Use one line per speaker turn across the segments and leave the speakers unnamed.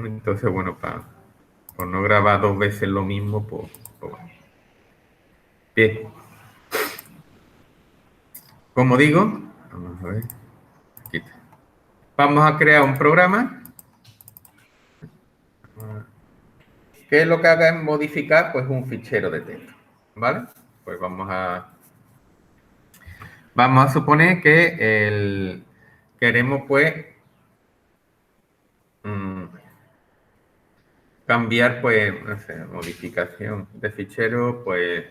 Entonces, bueno, para por no grabar dos veces lo mismo, pues bueno. Bien. Como digo, vamos a ver. Aquí está. Vamos a crear un programa que lo que haga es modificar pues un fichero de texto. ¿Vale? Pues vamos a suponer que queremos pues cambiar pues, no sé, modificación de fichero, pues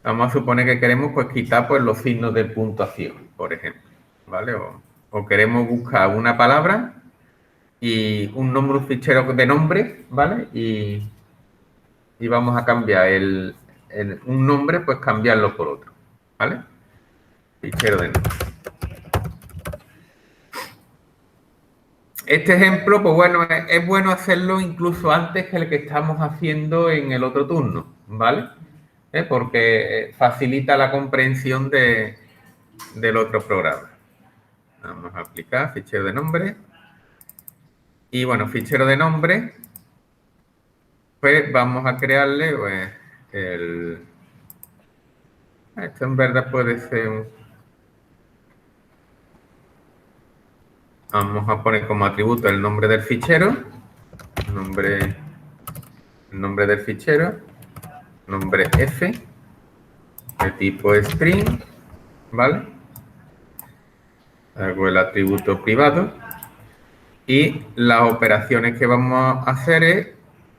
vamos a suponer que queremos pues quitar pues los signos de puntuación, por ejemplo, ¿vale? O queremos buscar una palabra y un número fichero de nombre, ¿vale? Y vamos a cambiar un nombre, pues cambiarlo por otro, ¿vale? Fichero de nombre. Este ejemplo, pues bueno, es bueno hacerlo incluso antes que el que estamos haciendo en el otro turno, ¿vale? Porque facilita la comprensión del otro programa. Vamos a aplicar fichero de nombre. Y bueno, fichero de nombre, pues vamos a crearle pues, esto en verdad puede ser vamos a poner como atributo el nombre del fichero, el nombre del fichero, nombre f, de tipo string, ¿vale? Hago el atributo privado y las operaciones que vamos a hacer es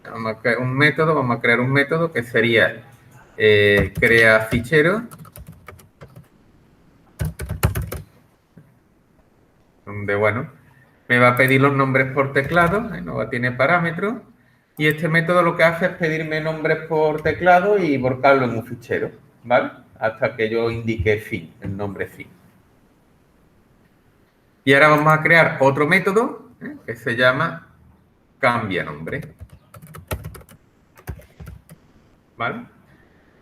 vamos a crear un método que sería crea fichero, donde, bueno, me va a pedir los nombres por teclado, no tiene parámetros, y este método lo que hace es pedirme nombres por teclado y volcarlo en un fichero, ¿vale? Hasta que yo indique fin, el nombre fin. Y ahora vamos a crear otro método que se llama cambia nombre, ¿vale?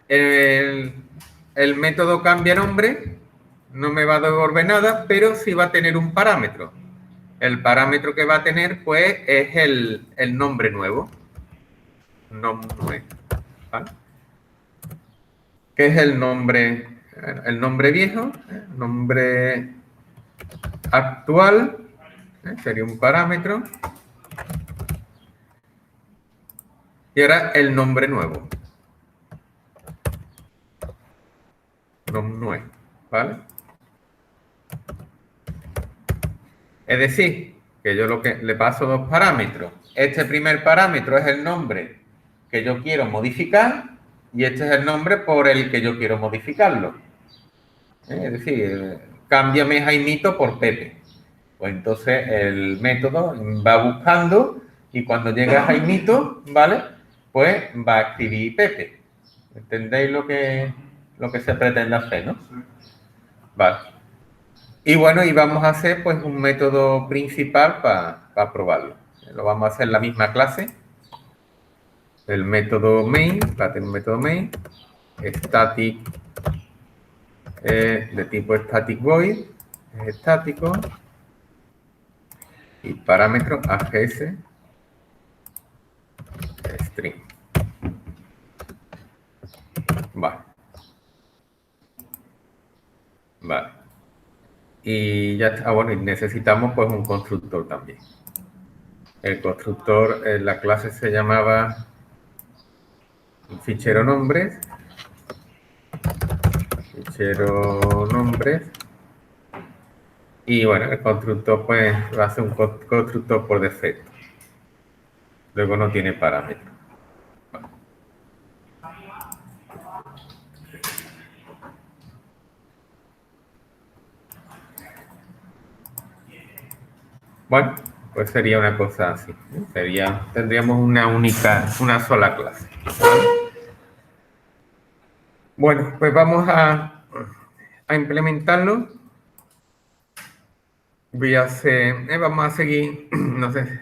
El método cambia nombre no me va a devolver nada, pero sí va a tener un parámetro. El parámetro que va a tener, pues, es el nombre nuevo. Nombre, ¿vale? ¿Qué es el nombre? El nombre viejo, nombre actual, sería un parámetro. Y ahora el nombre nuevo. Nombre, ¿vale? Es decir, que yo lo que le paso dos parámetros. Este primer parámetro es el nombre que yo quiero modificar y este es el nombre por el que yo quiero modificarlo. Es decir, cámbiame Jaimito por Pepe. Pues entonces el método va buscando y cuando llega Jaimito, ¿vale? Pues va a escribir Pepe. ¿Entendéis lo que se pretende hacer, no? Vale. Y bueno, y vamos a hacer pues un método principal para probarlo. Lo vamos a hacer en la misma clase. El método main, va a tener un método main, static, de tipo static void, es estático, y parámetro AGS string. Vale. Vale. Y ya está. Bueno, y necesitamos pues un constructor también. El constructor, la clase se llamaba fichero nombres. Fichero nombres. Y bueno, el constructor pues va a ser un constructor por defecto. Luego no tiene parámetros. Bueno, pues sería una cosa así. Tendríamos una sola clase. ¿Vale? Bueno, pues vamos a implementarlo. Vamos a seguir, no sé,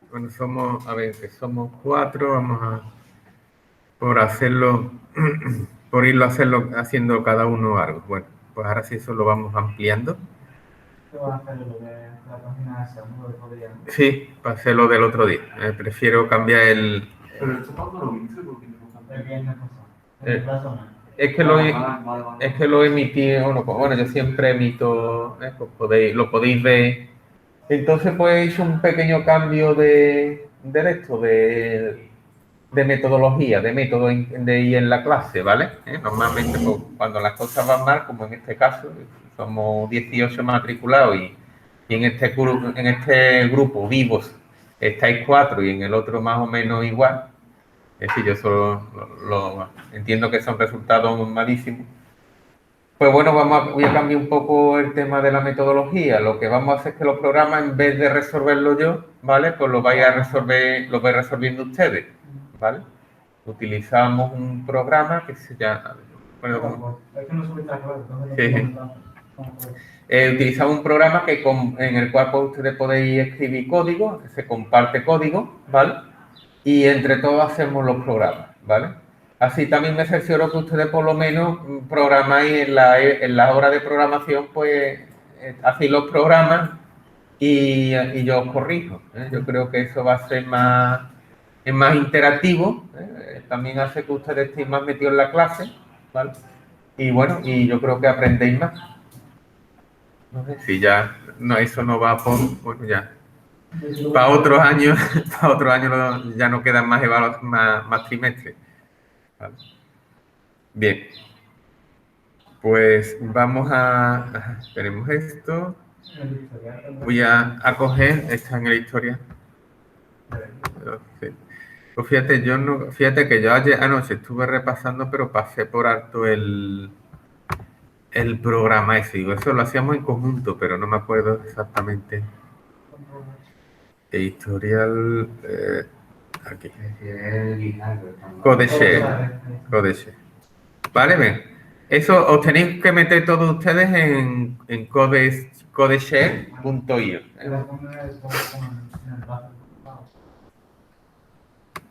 bueno, somos 4, vamos a, por hacerlo, por irlo haciendo cada uno algo. Bueno, pues ahora sí eso lo vamos ampliando.
¿Qué vas a hacer lo de la página esa, ¿no? Lo de otro día, ¿no?
Sí, pasé lo del otro día. Prefiero cambiar el...
Pero esto cuando lo viste, porque no lo
El
cambié.
viernes pasado. En el plazo, ¿no?
Es que es que lo emití, bueno, yo siempre emito, pues lo podéis ver. Entonces, pues he hecho un pequeño cambio de metodología, de método de ir en la clase, ¿vale? Normalmente, pues, cuando las cosas van mal, como en este caso, somos 18 matriculados y en este grupo vivos estáis 4 y en el otro más o menos igual. Es decir, yo solo entiendo que son resultados malísimos. Pues bueno, voy a cambiar un poco el tema de la metodología. Lo que vamos a hacer es que los programas, en vez de resolverlo yo, ¿vale? Pues lo vais resolviendo ustedes, ¿vale? Utilizamos un programa que se llama...
Bueno, es que no subiste a clase, entonces
Sí, sí. Utilizamos un programa en el cual pues, ustedes podéis escribir código, se comparte código, ¿vale? Y entre todos hacemos los programas, ¿vale? Así también me cercioro que ustedes por lo menos programáis en la hora de programación, pues hacéis los programas y yo os corrijo. Yo creo que eso va a ser es más interactivo, también hace que ustedes estén más metidos en la clase, ¿vale? Y bueno, y yo creo que aprendéis más. No sé si ya, no, eso no va por, bueno, ya. Para otros años, ya no quedan más trimestres. ¿Vale? Bien. Pues vamos tenemos esto. Voy a coger, está en la historia. Pues fíjate que yo ayer anoche estuve repasando, pero pasé por alto el programa ese. Digo, eso lo hacíamos en conjunto, pero no me acuerdo exactamente. Historial, aquí. Codeshare. Vale, bien. Eso os tenéis que meter todos ustedes en codeshare.io.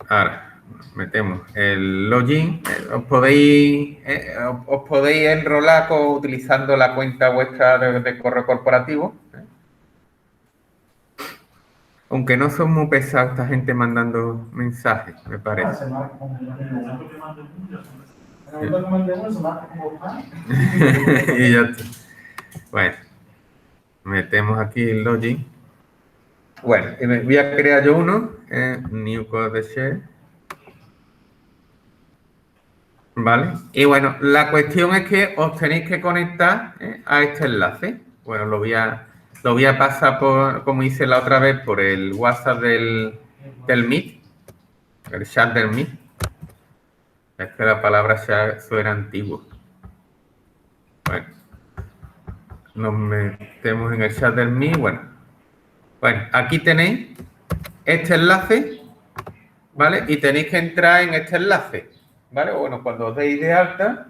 Ahora, metemos el login. Os podéis enrolar utilizando la cuenta vuestra de correo corporativo. Aunque no son muy pesados esta gente mandando mensajes, me parece. Y ya está. Bueno, metemos aquí el login. Bueno, voy a crear yo uno, new code share. ¿Vale? Y bueno, la cuestión es que os tenéis que conectar a este enlace. Bueno, lo voy a pasar como hice la otra vez, por el WhatsApp del Meet, el chat del Meet. Es que la palabra ya suena antiguo. Bueno, nos metemos en el chat del Meet. Bueno, aquí tenéis este enlace, ¿vale? Y tenéis que entrar en este enlace, ¿vale? Bueno, cuando os deis de alta,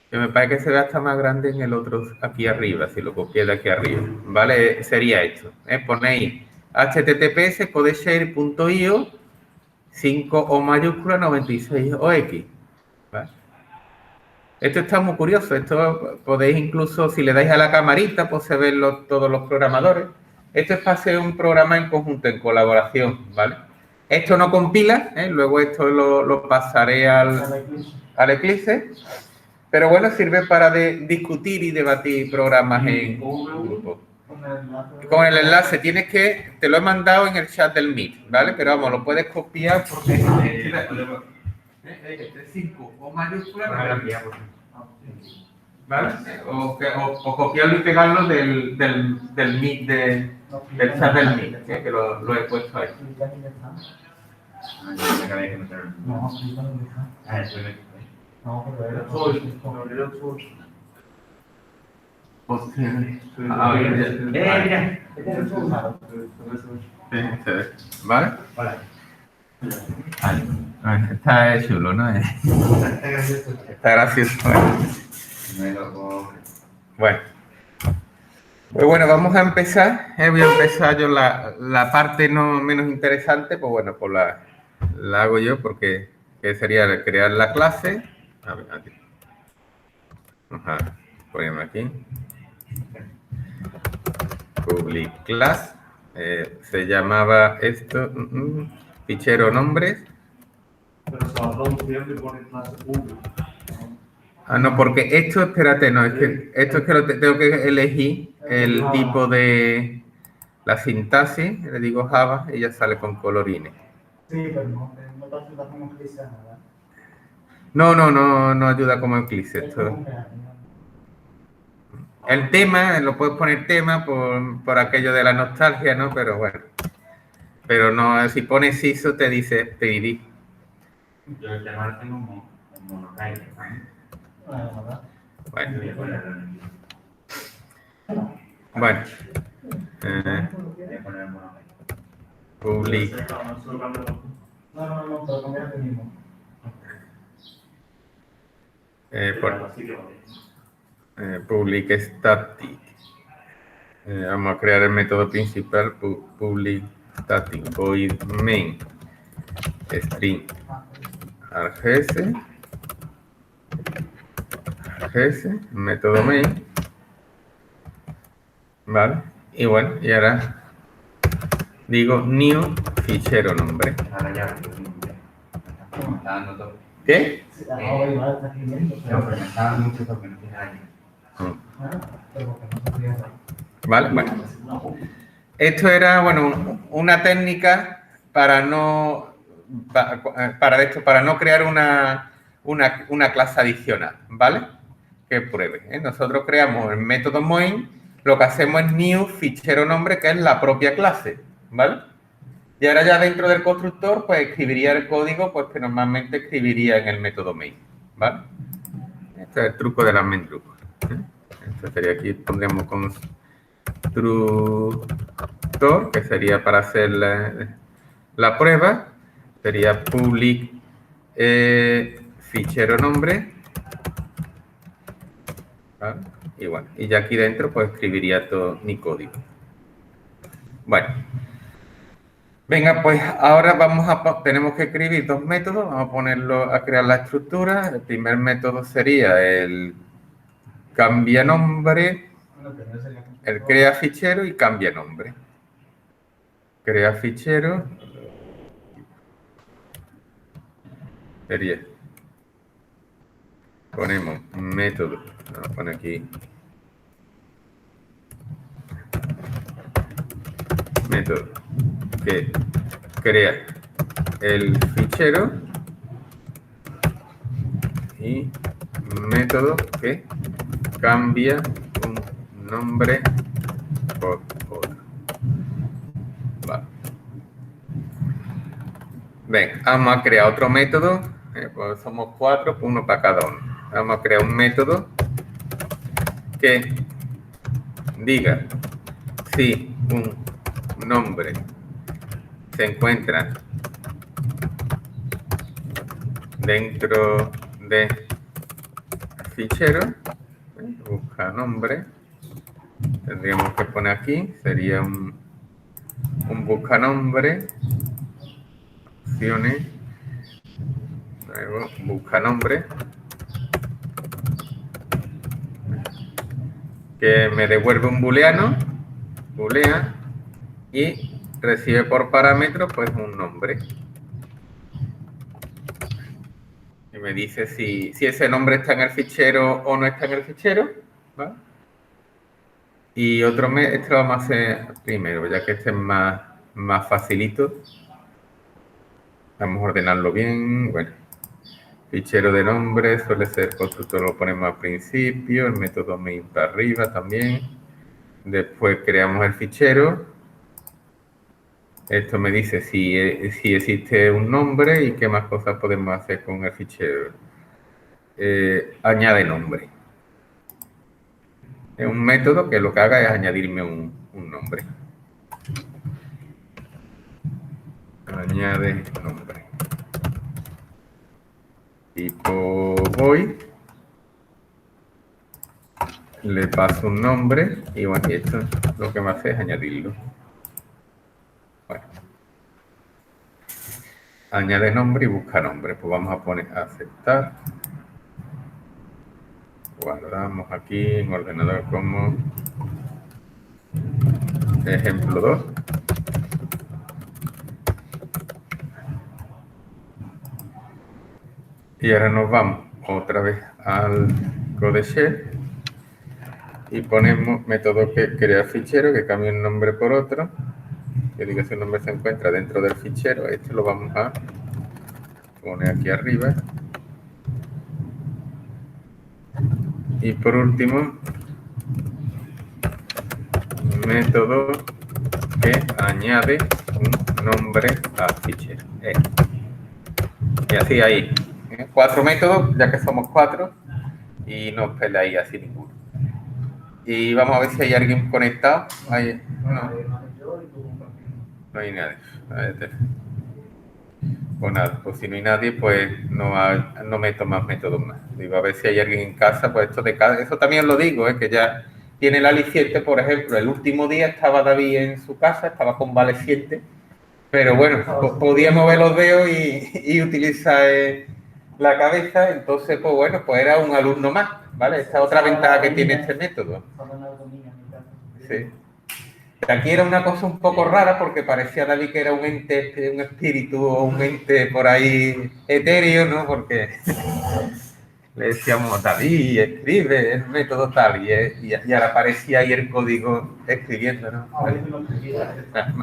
que me parece que se ve hasta más grande en el otro aquí arriba, si lo copié de aquí arriba, ¿vale? Sería esto, ponéis https://codeshare.io 5O mayúscula 96 OX, ¿vale? Esto está muy curioso, esto podéis incluso, si le dais a la camarita, pues se ven todos los programadores. Esto es para hacer un programa en conjunto, en colaboración, ¿vale? Esto no compila, luego esto lo pasaré al Eclipse. Pero bueno, sirve para discutir y debatir programas en grupo. Con el enlace te lo he mandado en el chat del Meet, ¿vale? Pero vamos, lo puedes copiar porque este 5 o mayúscula, ¿vale? O copiarlo y pegarlo del Meet, del chat del Meet, que lo he puesto ahí.
No, pero era
¿Vale? Está chulo, ¿no? Está gracioso. Bueno. Pues bueno, vamos a empezar. Voy a empezar yo la parte no menos interesante, pues bueno, pues la hago yo porque sería crear la clase. A ver, aquí. Ponemos aquí. public class, se llamaba esto, fichero nombres.
Pero se va a traducir y pone clase pública.
Ah, no, porque esto, espérate, no, es que esto es que tengo que elegir el tipo de la sintaxis, le digo Java y ya sale con colorines.
Sí, pero no te ayuda como utiliza nada.
No ayuda como Eclipse
Es
esto.
como que,
El tema, lo puedes poner tema por aquello de la nostalgia, ¿no? Pero bueno. Pero no, si pones ISO te dice PD.
Yo el tema lo tengo un monotype.
nada.
Bueno,
Voy a ponerlo en
bueno.
voy a poner el monotype.
Public.
No, pero cambiar el mismo.
Public static. Vamos a crear el método principal, public static void main string args, método main, vale, y bueno, y ahora digo new fichero nombre.
Ahora ya me está dando todo.
¿Qué?
Ahora igual está escribiendo.
No, pero me está dando mucho toque, no tiene años.
Pero porque no se cierra.
Vale, bueno. Esto era, bueno, una técnica para no, para no crear una clase adicional, ¿vale? Que pruebe, ¿eh? Nosotros creamos el método main, lo que hacemos es new fichero nombre, que es la propia clase, ¿vale? Y ahora ya dentro del constructor, pues escribiría el código pues, que normalmente escribiría en el método main, ¿vale? Este es el truco del main truco. Esto sería aquí, pondríamos constructor, que sería para hacer la prueba, sería public fichero nombre, ¿vale? Y bueno, y ya aquí dentro pues escribiría todo mi código. Bueno, venga, pues ahora tenemos que escribir dos métodos, vamos a ponerlo a crear la estructura. El primer método sería el cambia nombre, el crea fichero y cambia nombre. Crea fichero sería, ponemos método, vamos a poner aquí método que crea el fichero y método que cambia un nombre por otro. Vale. Ven, vamos a crear otro método, pues somos 4, pues uno para cada uno. Vamos a crear un método que diga si un nombre se encuentra dentro de fichero, busca nombre, tendríamos que poner aquí, sería un busca nombre, opciones, luego busca nombre, que me devuelve un booleano, boolea, y recibe por parámetro pues un nombre. Y me dice si ese nombre está en el fichero o no está en el fichero, ¿vale? Y otro este lo vamos a hacer primero, ya que este es más facilito. Vamos a ordenarlo bien. Bueno, fichero de nombre suele ser constructor, lo ponemos al principio, el método main para arriba también. Después creamos el fichero. Esto me dice si existe un nombre y qué más cosas podemos hacer con el fichero. Añade nombre. Es un método que lo que haga es añadirme un nombre. Añade nombre. Tipo void. Le paso un nombre y bueno, y esto lo que me hace es añadirlo. Bueno. Añade nombre y busca nombre. Pues vamos a poner aceptar. Guardamos aquí en ordenador como ejemplo 2. Y ahora nos vamos otra vez al code shell y ponemos método que crea fichero, que cambie un nombre por otro, que diga si el nombre se encuentra dentro del fichero. Este lo vamos a poner aquí arriba. Y por último, método que añade un nombre al fichero. Y así ahí. 4 métodos, ya que somos 4, y no os peleáis así ninguno. Y vamos a ver si hay alguien conectado. Ahí, no,
Yo y tú compartimos.
no hay nadie. Pues nada, pues si no hay nadie, pues no meto más métodos más. Digo, a ver si hay alguien en casa, pues esto de casa, eso también lo digo, que ya tiene el aliciente. Por ejemplo, el último día estaba David en su casa, estaba convaleciente, pero bueno, podía mover los dedos y utilizar la cabeza, entonces, pues bueno, pues era un alumno más, ¿vale? Esta es otra ventaja que tiene este método. Sí. Aquí era una cosa un poco rara porque parecía David que era un ente, un espíritu o un ente por ahí etéreo, ¿no? Porque le decíamos, David, escribe el método tal, y ahora aparecía ahí el código escribiendo, ¿no?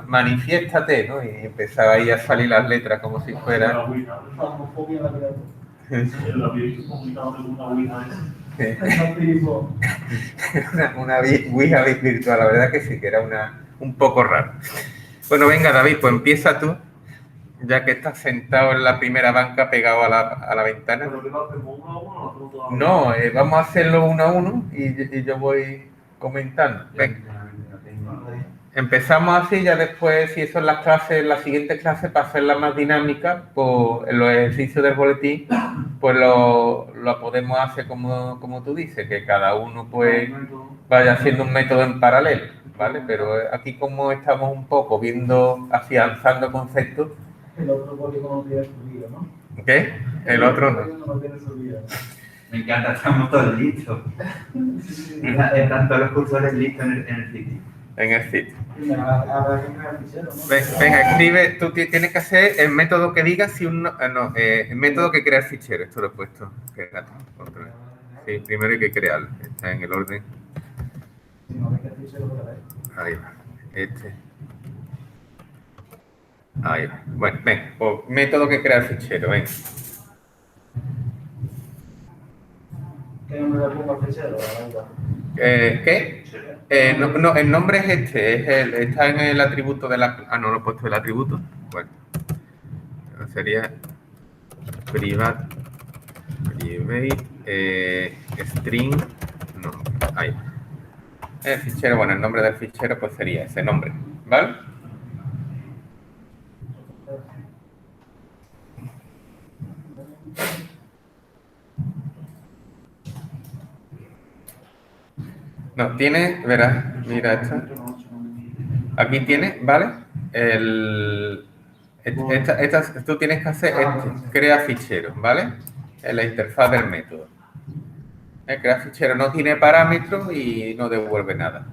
Manifiéstate, ¿no? Y empezaba ahí a salir las letras como si fuera... una Ouija virtual, la verdad que sí, que era un poco raro. Bueno, venga, David, pues empieza tú, ya que estás sentado en la primera banca pegado a la ventana. No, vamos a hacerlo uno a uno y yo voy comentando. Venga. Empezamos así, ya después, si son las clases, la siguiente clase, para hacerla más dinámica, pues en los ejercicios del boletín, pues lo podemos hacer como tú dices, que cada uno pues vaya haciendo un método en paralelo, ¿vale? Pero aquí como estamos un poco viendo, afianzando conceptos.
El otro código no tiene subido, ¿no?
¿Qué? El otro no.
No tiene subido.
Me encanta, estamos todos listos. Están todos los cursores listos en el sitio.
En el sitio.
Habrá que crear fichero, ¿no?
Venga, escribe, tú tienes que hacer el método que diga si el método que crea el fichero. Esto lo he puesto. Espérate, otra vez. Sí, primero hay que crearlo. Está en el orden.
Si no ves que el fichero lo veréis.
Ahí va. Ahí va. Bueno, venga, pues, método que crea el fichero, venga.
¿Qué nombre le pongo al fichero?
¿Qué? No, el nombre es este, está en el atributo de la... Ah, no lo he puesto el atributo. Bueno, sería private string nombre. Ahí. El fichero, bueno, el nombre del fichero pues sería ese nombre, ¿vale? No, tiene, verás, mira esto. Aquí tiene, ¿vale? Tú tienes que hacer crea fichero, ¿vale? En la interfaz del método. El crea fichero no tiene parámetros y no devuelve nada.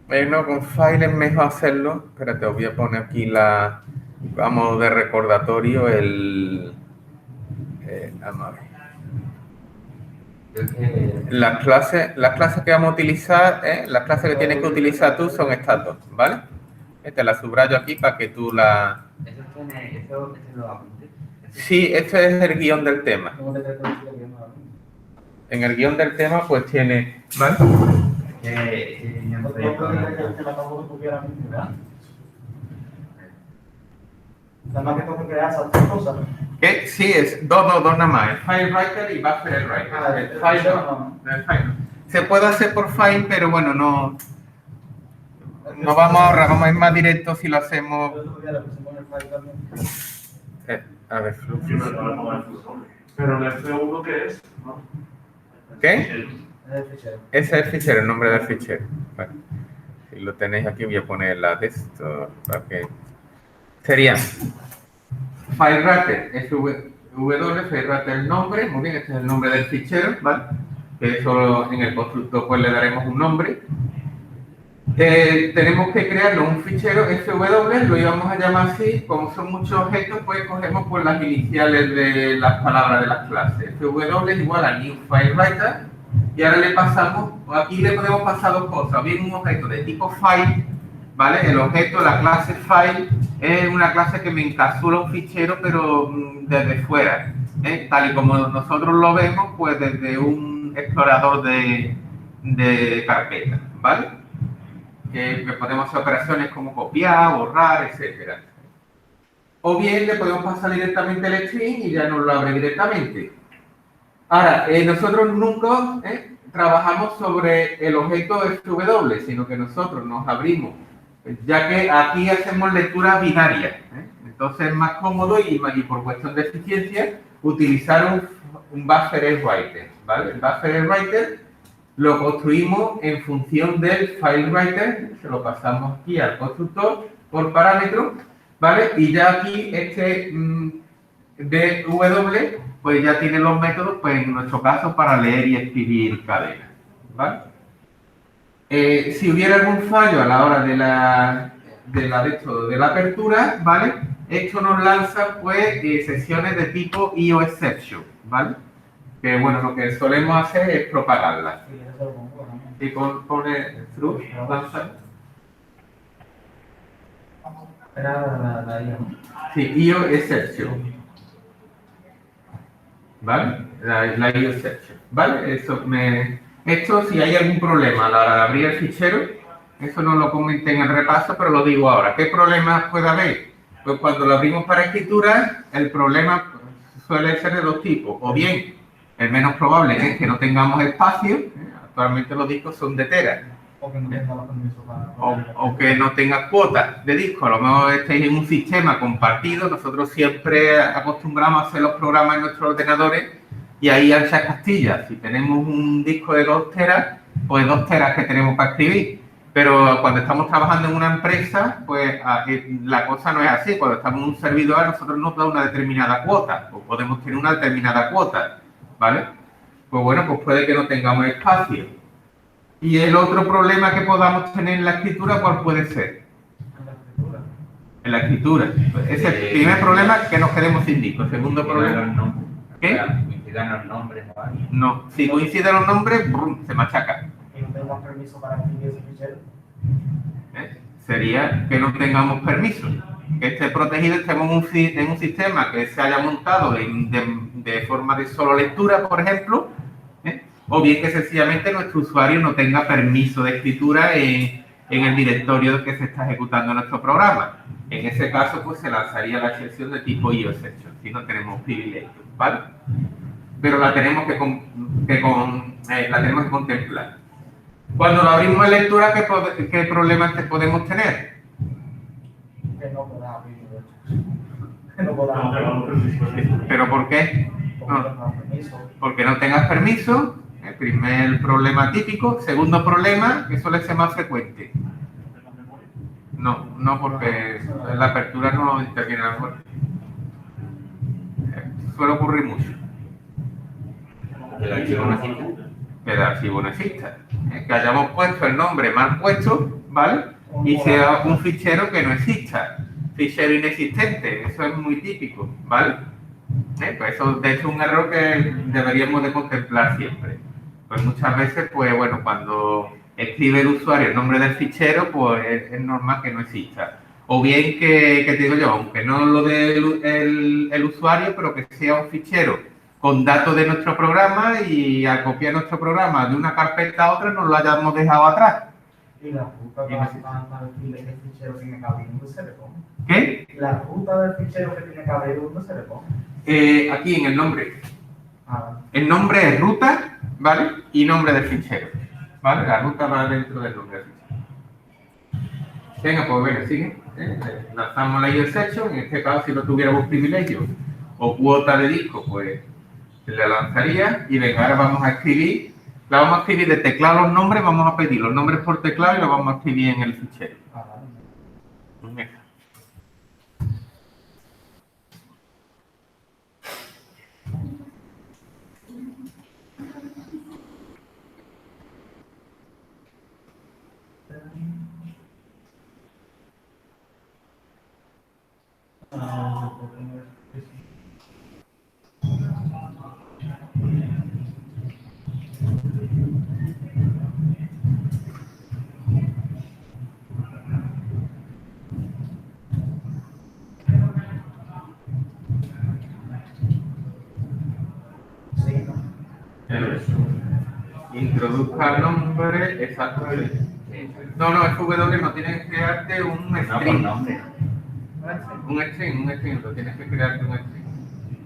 Bueno, con file es mejor hacerlo. Espérate, os voy a poner aquí vamos de recordatorio vamos a ver. Las clases que vamos a utilizar, las clases que tienes que utilizar tú son estas dos, ¿vale? Te las subrayo aquí para que tú la...
¿Eso lo apuntes?
Sí, este es el guión del tema. En el guión del tema pues tiene, ¿vale?
Nada más que tengo que crear esas tres cosas.
Que sí, es dos nada más, el file writer y buffer writer. El file no. Se puede hacer por file, pero bueno, no vamos a ahorrar, vamos a ir más directo si lo hacemos. A ver,
Pero el F1 ¿qué es? ¿No?
¿qué? Ese es el fichero, el nombre del fichero. Bueno, si lo tenéis aquí, voy a poner la de esto para que sería FileWriter, FileWriter el nombre, muy bien, este es el nombre del fichero, ¿vale? Que eso en el constructor pues le daremos un nombre. Tenemos que crearnos un fichero FW, lo íbamos a llamar así, como son muchos objetos, pues cogemos por las iniciales de las palabras de las clases. FW es igual a New FileWriter, y ahora le pasamos, aquí le podemos pasar dos cosas, bien un objeto de tipo file, ¿vale? El objeto, la clase file, es una clase que me encapsula un fichero, pero desde fuera, tal y como nosotros lo vemos, pues desde un explorador de carpeta, ¿vale? Que podemos hacer operaciones como copiar, borrar, etcétera. O bien le podemos pasar directamente el string y ya nos lo abre directamente. Ahora, nosotros nunca trabajamos sobre el objeto FW, sino que nosotros nos abrimos, ya que aquí hacemos lectura binaria. Entonces es más cómodo y por cuestión de eficiencia utilizar un buffer writer, ¿vale? El buffer writer lo construimos en función del FileWriter, se lo pasamos aquí al constructor por parámetro, ¿vale? Y ya aquí este DW, pues ya tiene los métodos, pues en nuestro caso, para leer y escribir cadenas, ¿vale? Si hubiera algún fallo a la hora de la apertura, ¿vale? Esto nos lanza, pues, sesiones de tipo IOException, ¿vale? Que, bueno, lo que solemos hacer es propagarlas. Y pone through, lanza.
Era la IA, ¿no?
Sí, IOException. ¿Vale? La IOException. ¿Vale? Esto, si hay algún problema a la hora de abrir el fichero, eso no lo comenté en el repaso, pero lo digo ahora. ¿Qué problemas puede haber? Pues cuando lo abrimos para escritura, el problema suele ser de dos tipos. O bien, el menos probable es que no tengamos espacio. Actualmente los discos son de tera.
O que no tenga los permisos para...
O que no tenga cuotas de disco. A lo mejor estéis en un sistema compartido. Nosotros siempre acostumbramos a hacer los programas en nuestros ordenadores y ahí anchas castillas. Si tenemos un disco de 2 teras, pues 2 teras que tenemos para escribir. Pero cuando estamos trabajando en una empresa, pues la cosa no es así. Cuando estamos en un servidor, a nosotros nos da una determinada cuota, o podemos tener una determinada cuota, ¿vale? Pues bueno, pues puede que no tengamos espacio. Y el otro problema que podamos tener en la escritura, ¿cuál puede ser? En la escritura. Es el primer problema, que nos quedemos sin disco. El segundo problema... ¿Qué?
Coincidan los nombres, ¿vale?
No, si coinciden los nombres, ¡brum!, se machaca.
Y no tengo permiso para escribir ese fichero.
Sería que no tengamos permiso, que esté protegido, estemos en un sistema que se haya montado de forma de solo lectura, por ejemplo, o bien que sencillamente nuestro usuario no tenga permiso de escritura en el directorio que se está ejecutando nuestro programa. En ese caso, pues se lanzaría la excepción de tipo IOException, si no tenemos privilegios, ¿vale? Pero la tenemos que contemplar. Cuando lo abrimos en lectura, ¿qué problemas podemos tener?
Que no pueda abrir, de hecho. Que no pueda abrir.
¿Pero por qué?
Porque no tengo permiso.
Porque no tengas permiso, el primer problema típico. Segundo problema, que suele ser más frecuente. No, porque la apertura no interviene en la memoria. Suele ocurrir mucho.
Que el archivo no existe.
Que el archivo no exista. Que hayamos puesto el nombre mal puesto, ¿vale? Y sea un fichero que no exista. Fichero inexistente, eso es muy típico, ¿vale? Pues eso, de hecho, es un error que deberíamos de contemplar siempre. Pues muchas veces, pues bueno, cuando escribe el usuario el nombre del fichero, pues es normal que no exista. O bien que te digo yo, aunque no lo dé el usuario, pero que sea un fichero con datos de nuestro programa y al copiar nuestro programa de una carpeta a otra nos lo hayamos dejado atrás.
Y la ruta para decirle que el fichero tiene que abrir, ¿dónde se le pone?
¿Qué?
La ruta del fichero que tiene que abrir, ¿dónde se le pone?
Aquí en el nombre.
Ah,
El nombre es ruta, ¿vale? Y nombre del fichero, ¿vale? La ruta va dentro del nombre del fichero. Venga, pues venga, sigue. Lanzamos la IOException. En este caso, si no tuviéramos privilegios o cuota de disco, pues le lanzaría. Y venga, ahora vamos a escribir. La vamos a escribir de teclado los nombres. Vamos a pedir los nombres por teclado y los vamos a escribir en el fichero.
vale.
Venga.
Sí, ¿no?
Introduzca el nombre, exacto. No, es W, no tienes que crearte un
No, por
string.
nombre.
Un string, lo tienes que crearte un string.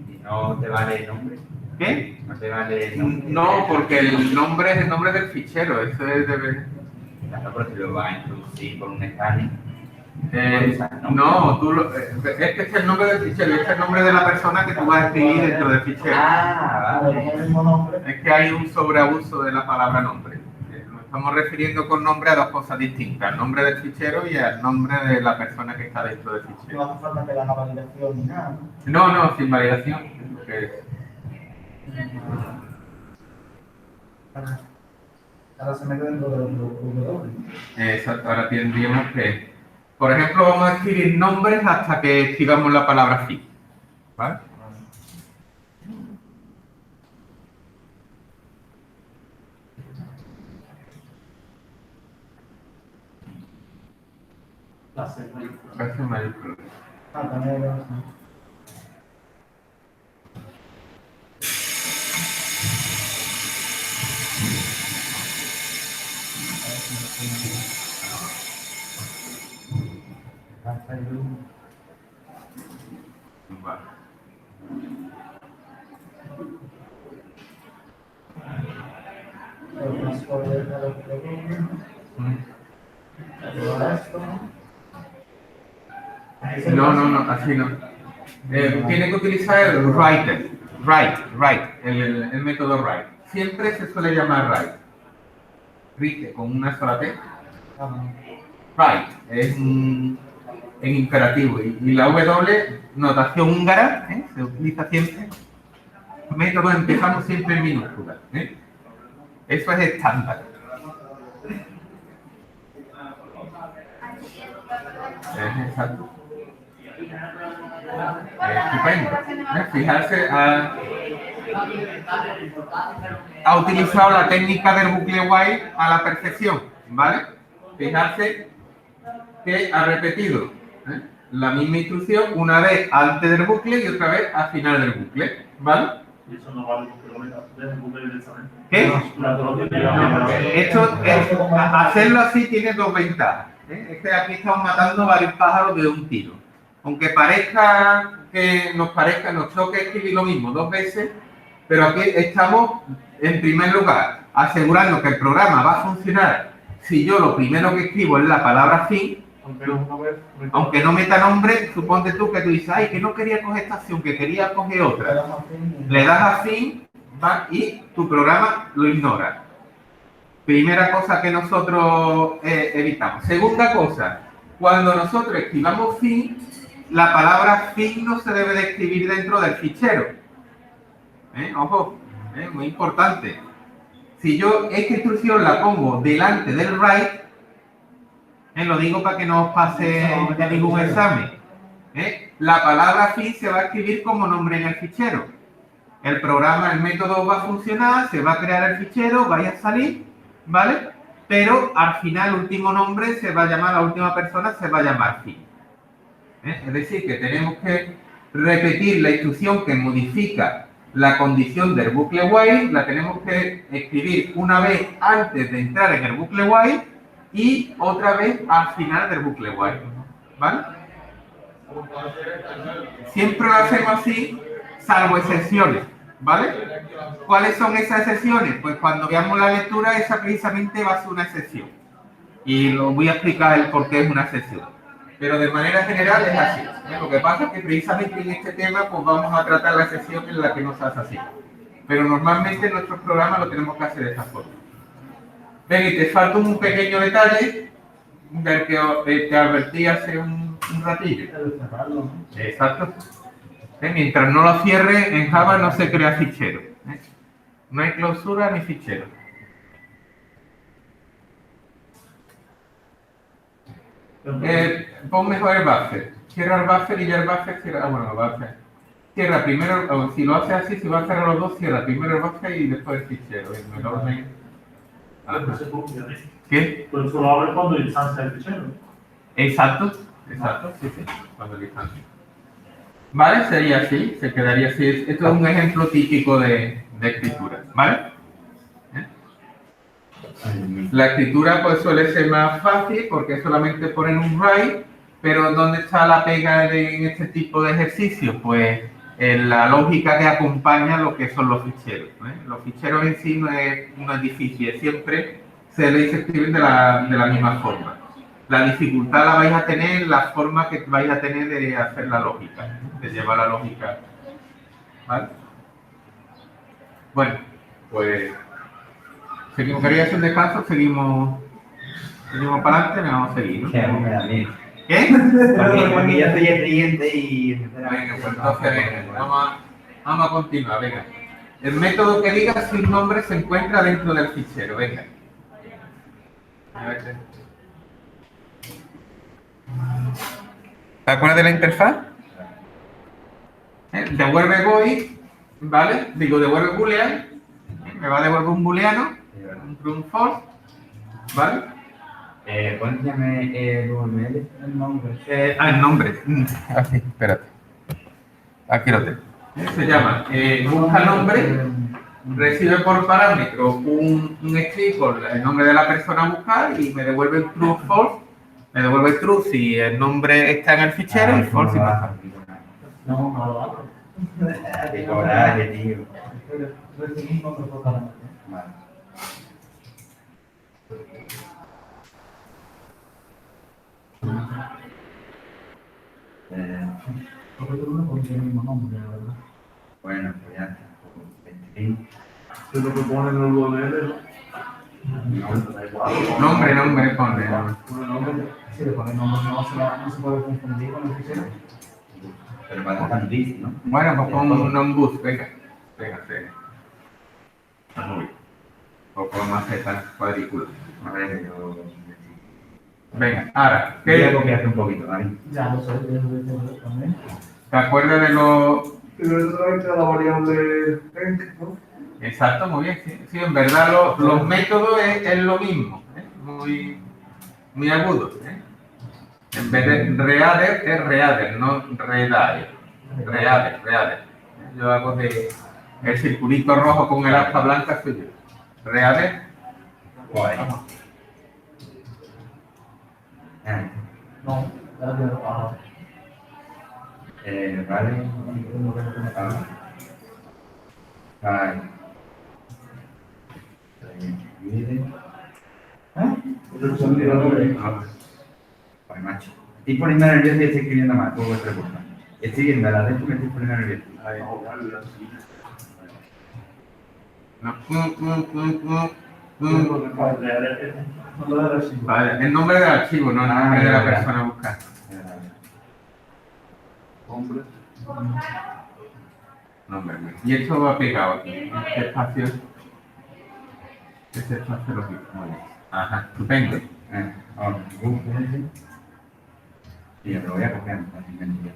Y no te vale el nombre.
¿Qué?
No te vale el nombre.
No, porque el nombre es el nombre del fichero, eso es de...
Claro, pero si lo vas a introducir por un scanning.
No, es que este es el nombre del fichero, este es el nombre de la persona que tú vas a escribir dentro del fichero.
Ah,
Como
vale.
el mismo nombre.
Es que hay un sobreabuso de la palabra nombre. Nos estamos refiriendo con nombre a dos cosas distintas, al nombre del fichero y al nombre de la persona que está dentro del
No
fichero.
hace falta que le haga validación ni nada, ¿no?
No, sin validación. Porque
Ahora se mete dentro del W.
exacto, ahora tendríamos que, por ejemplo, vamos a escribir nombres hasta que escribamos la palabra fin. ¿Vale?
La C mayúscula.
Frase mayúscula.
También lo
Vale. No, así no. Tiene que utilizar el write, el método write. Siempre se suele llamar write con una sola T. Write es en imperativo y la W, notación húngara, se utiliza siempre. Método empezamos siempre en minúscula. Eso es estándar. Exacto. Estupendo. Fijarse, ha utilizado la técnica del bucle while a la perfección, ¿vale? Fijarse que ha repetido la misma instrucción una vez antes del bucle y otra vez al final del bucle, ¿vale?
Y eso no vale porque lo metas desde el Google directamente.
¿Qué?
La tecnología.
Hacerlo así tiene dos ventajas. Es que aquí estamos matando varios pájaros de un tiro. Aunque nos choque escribir lo mismo dos veces, pero aquí estamos, en primer lugar, asegurando que el programa va a funcionar si yo lo primero que escribo es la palabra fin, aunque no meta nombre, suponte tú que tú dices, ay, que no quería coger esta acción, que quería coger otra. Le das a fin, ¿va? Y tu programa lo ignora. Primera cosa que nosotros evitamos. Segunda cosa, cuando nosotros escribamos fin, la palabra fin no se debe de escribir dentro del fichero. Ojo, muy importante. Si yo esta instrucción la pongo delante del write, lo digo para que no os pase de ningún examen, la palabra fin se va a escribir como nombre en el fichero. El programa, el método va a funcionar, se va a crear el fichero, vaya a salir, ¿vale? Pero al final el último nombre se va a llamar, la última persona se va a llamar fin. Es decir, que tenemos que repetir la instrucción que modifica la condición del bucle while, la tenemos que escribir una vez antes de entrar en el bucle while y otra vez al final del bucle while, ¿vale? Siempre lo hacemos así, salvo excepciones, ¿vale? ¿Cuáles son esas excepciones? Pues cuando veamos la lectura, esa precisamente va a ser una excepción. Y lo voy a explicar el por qué es una excepción. Pero de manera general es así. Lo que pasa es que precisamente en este tema pues vamos a tratar la excepción en la que no se hace así. Pero normalmente en nuestros programas lo tenemos que hacer de esta forma. Ven, y te falta un pequeño detalle del que te advertí hace un ratillo. Exacto. Mientras no lo cierre, en Java no se crea fichero. No hay clausura ni fichero. Pon mejor el buffer. cierra el buffer y ya el buffer cierra. Bueno, el buffer. Cierra primero, o si lo hace así, si va a cerrar los dos, cierra primero el buffer y después el fichero. En el orden.
Después se copia.
¿Qué?
Pues solo abre cuando instancia el fichero.
Exacto, exacto, sí, sí, cuando el instancia. ¿Vale? Sería así, se quedaría así. Esto es un ejemplo típico de escritura, ¿vale? La escritura pues suele ser más fácil porque solamente ponen un write, pero ¿dónde está la pega en este tipo de ejercicios? Pues en la lógica que acompaña lo que son los ficheros. Los ficheros en sí no es difícil, siempre se les escriben de la misma forma. La dificultad la vais a tener en la forma que vais a tener de hacer la lógica, de llevar la lógica. ¿Vale? Bueno, pues seguimos. ¿Quería hacer un descanso? Seguimos para adelante, me vamos a seguir, ¿no?
Que me da miedo.
¿Qué?
Porque yo soy el siguiente y...
Venga, pues entonces venga, vamos a continuar, venga. El método que diga si un nombre se encuentra dentro del fichero, venga. A ver. ¿Te acuerdas de la interfaz? Devuelve void, ¿vale? Digo, devuelve boolean, me va a devolver un booleano, un true, un false, ¿vale?
Póntame el URL, el nombre.
El nombre. Así, espérate. Aquí lo tengo. Se llama, busca nombre, recibe por parámetro un string con el nombre de la persona a buscar y me devuelve el true o false. Me devuelve true si el nombre está en el fichero y false si no está.
No, no lo hago.
Qué coraje, tío.
Recibí no te toca nada.
Vale.
Porque tú no pones el mismo nombre, la verdad.
Bueno, pues ya está.
Es lo que pone en el URL,
No,
da igual.
Nombre, ponle.
Pone nombre.
Si le pones nombre, no se puede confundir con el fichero.
pero va a estar gris, ¿no?
Bueno, pues pon un non-bus, venga. Venga. Muy bien. O podemos hacer tan cuadrículas.
A ver, yo...
Venga, ahora,
Voy a
¿qué?
copiarte un poquito, ¿vale?
Ya lo sé, yo también.
¿Te acuerdas de los...?
Pero eso es la variable enc, ¿no?
Exacto, muy bien. Sí, en verdad los métodos es lo mismo. Muy agudo. En vez de reader, es reader, no redaer. Reader. Yo hago de el circulito rojo con el asta blanca soy yo. Reader.
Guay.
No, ya lo hago.
Vale. Vale. Pues macho. Estoy poniendo nervioso y estoy escribiendo mal por vuestra culpa. Estoy viendo la letra y me estoy poniendo nervioso.
Vale, el nombre del archivo, no el nombre de la persona a buscar.
Hombre.
Nombre. Y esto va pegado aquí. Este espacio lo mismo. Ajá, estupendo.
Ahora, y lo voy a copiar fácilmente.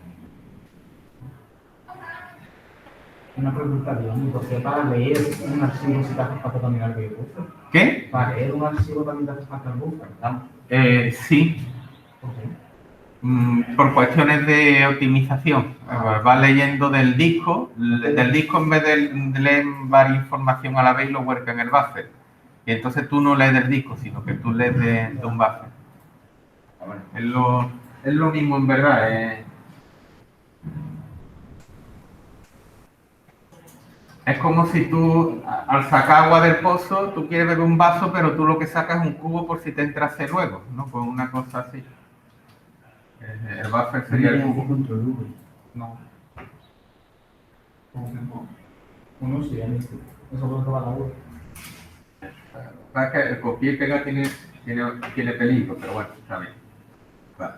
Una pregunta, Dios, ¿por qué para leer un archivo si te hace falta también el buffer?
¿Qué?
Para leer un archivo también te hace falta el buffer,
Sí,
¿por qué?
por cuestiones de optimización. Vas leyendo del disco en vez de leer varias información a la vez lo vuelca en el buffer. Y entonces tú no lees del disco, sino que tú lees de un buffer. Es lo mismo en verdad. Es como si tú, al sacar agua del pozo, tú quieres beber un vaso, pero tú lo que sacas es un cubo por si te entrase luego, ¿no? Pues una cosa así. El buffer sería el cubo. No.
Uno sí, eso puede robar la agua.
Para que el copia y pega tiene peligro, pero bueno, está bien. Vale.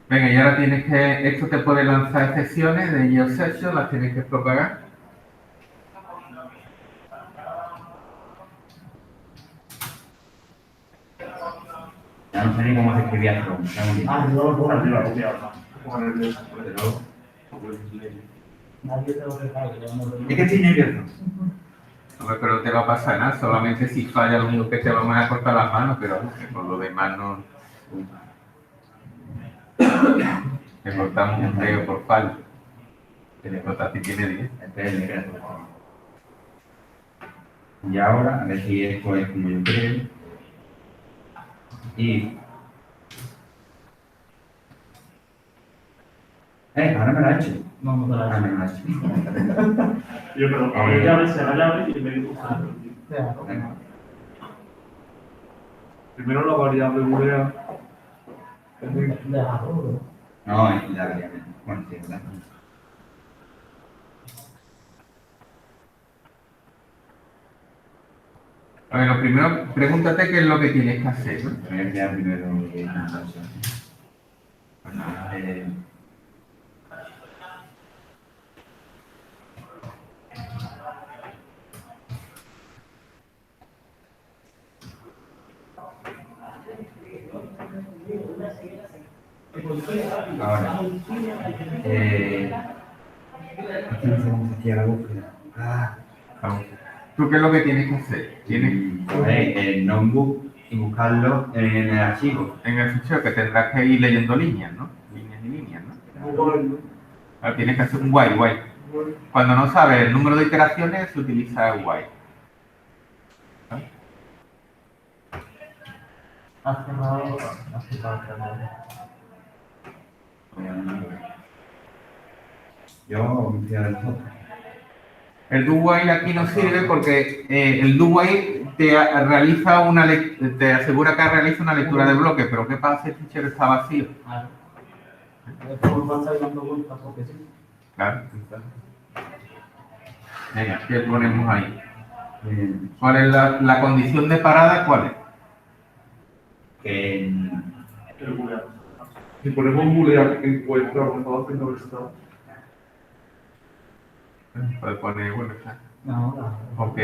Venga, y ahora esto te puede lanzar excepciones de GeoSession, las tienes que propagar.
Ya no sé ni cómo se escribía Chrome.
Ah, yo lo pongo
Aquí la
aquí.
copia, como nervioso.
Pero
Nadie te lo regala, yo no lo
es que estoy nervioso.
Hombre, pero no te va a pasar nada, solamente si falla lo único que te vamos a cortar las manos, pero vamos, que por lo demás no. Te cortamos un dedo por fallo. Que le cortas si tiene 10.
Espera. Y ahora, a ver si esto es como yo creo. Y. Ahora me lo ha hecho.
No, no te la
Ah, me lo ha hecho.
Yo, pero a ver llave, se la llave y me digo,
Venga.
primero la variable booleana.
Deja todo.
No, es la variable. Bueno, sí, ¿verdad?
A ver, lo primero, pregúntate qué es lo que tienes que hacer, ¿no?
Voy a crear primero entonces. Ahora, aquí a la búsqueda.
Vamos. ¿Tú qué es lo que tienes que hacer? Tienes
Coger el notebook y buscarlo en el archivo.
en el fichero que tendrás que ir leyendo líneas, ¿no? Líneas y líneas, ¿no? Ahora tienes que hacer un while. Cuando no sabes el número de iteraciones, se utiliza el while.
Has cerrado.
Yo me fío de nosotros.
El do while aquí no sirve porque el do while te asegura que realiza una lectura de bloque, pero ¿qué pasa si el fichero está vacío?
Claro. Después vas a ir dando vueltas porque sí.
Claro. Venga, ¿qué ponemos ahí? ¿Cuál es la condición de parada? ¿Cuál es?
Que
El booleano. Si ponemos booleano que encuentra lo que estaba haciendo el estado.
Puedes poner, bueno, está.
No,
Ok.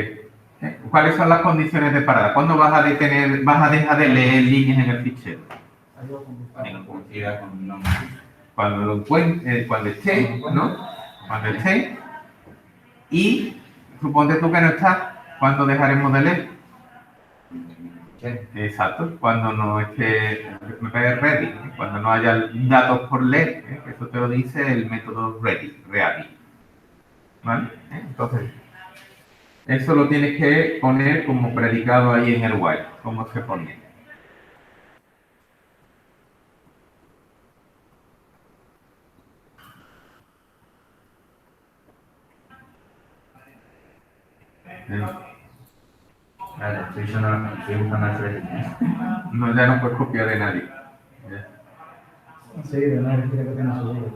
¿Cuáles son las condiciones de parada? ¿Cuándo vas a dejar de leer líneas en el fichero?
tengo conocida con un nombre.
Cuando lo encuentre, cuando esté, ¿no? Cuando esté. Y suponte tú que no está, ¿cuándo dejaremos de leer? Exacto, cuando no esté ready, cuando no haya datos por leer, eso te lo dice el método ready. ¿Vale? Entonces, eso lo tienes que poner como predicado ahí en el while, ¿cómo se pone?
Vale, estoy buscando el ready.
No, ya no puedes copiar de nadie. Ya.
sí, de nadie quiere que tenga su vida.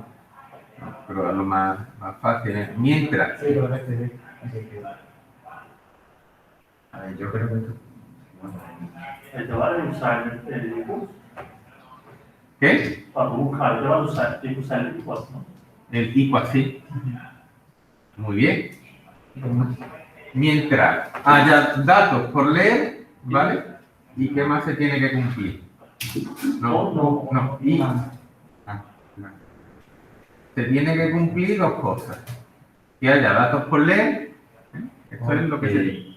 No, pero lo más fácil es mientras.
Sí, pero que sí. Así que.
A ver, yo creo que esto.
Ahí te va a usar el equals.
¿Qué?
Para buscar, te va a usar el equals, ¿no?
El equal, sí. Muy bien. Mientras haya datos por leer, ¿vale? ¿Y qué más se tiene que cumplir? No. Y se tiene que cumplir dos cosas. Que haya datos por leer. Esto es lo que se...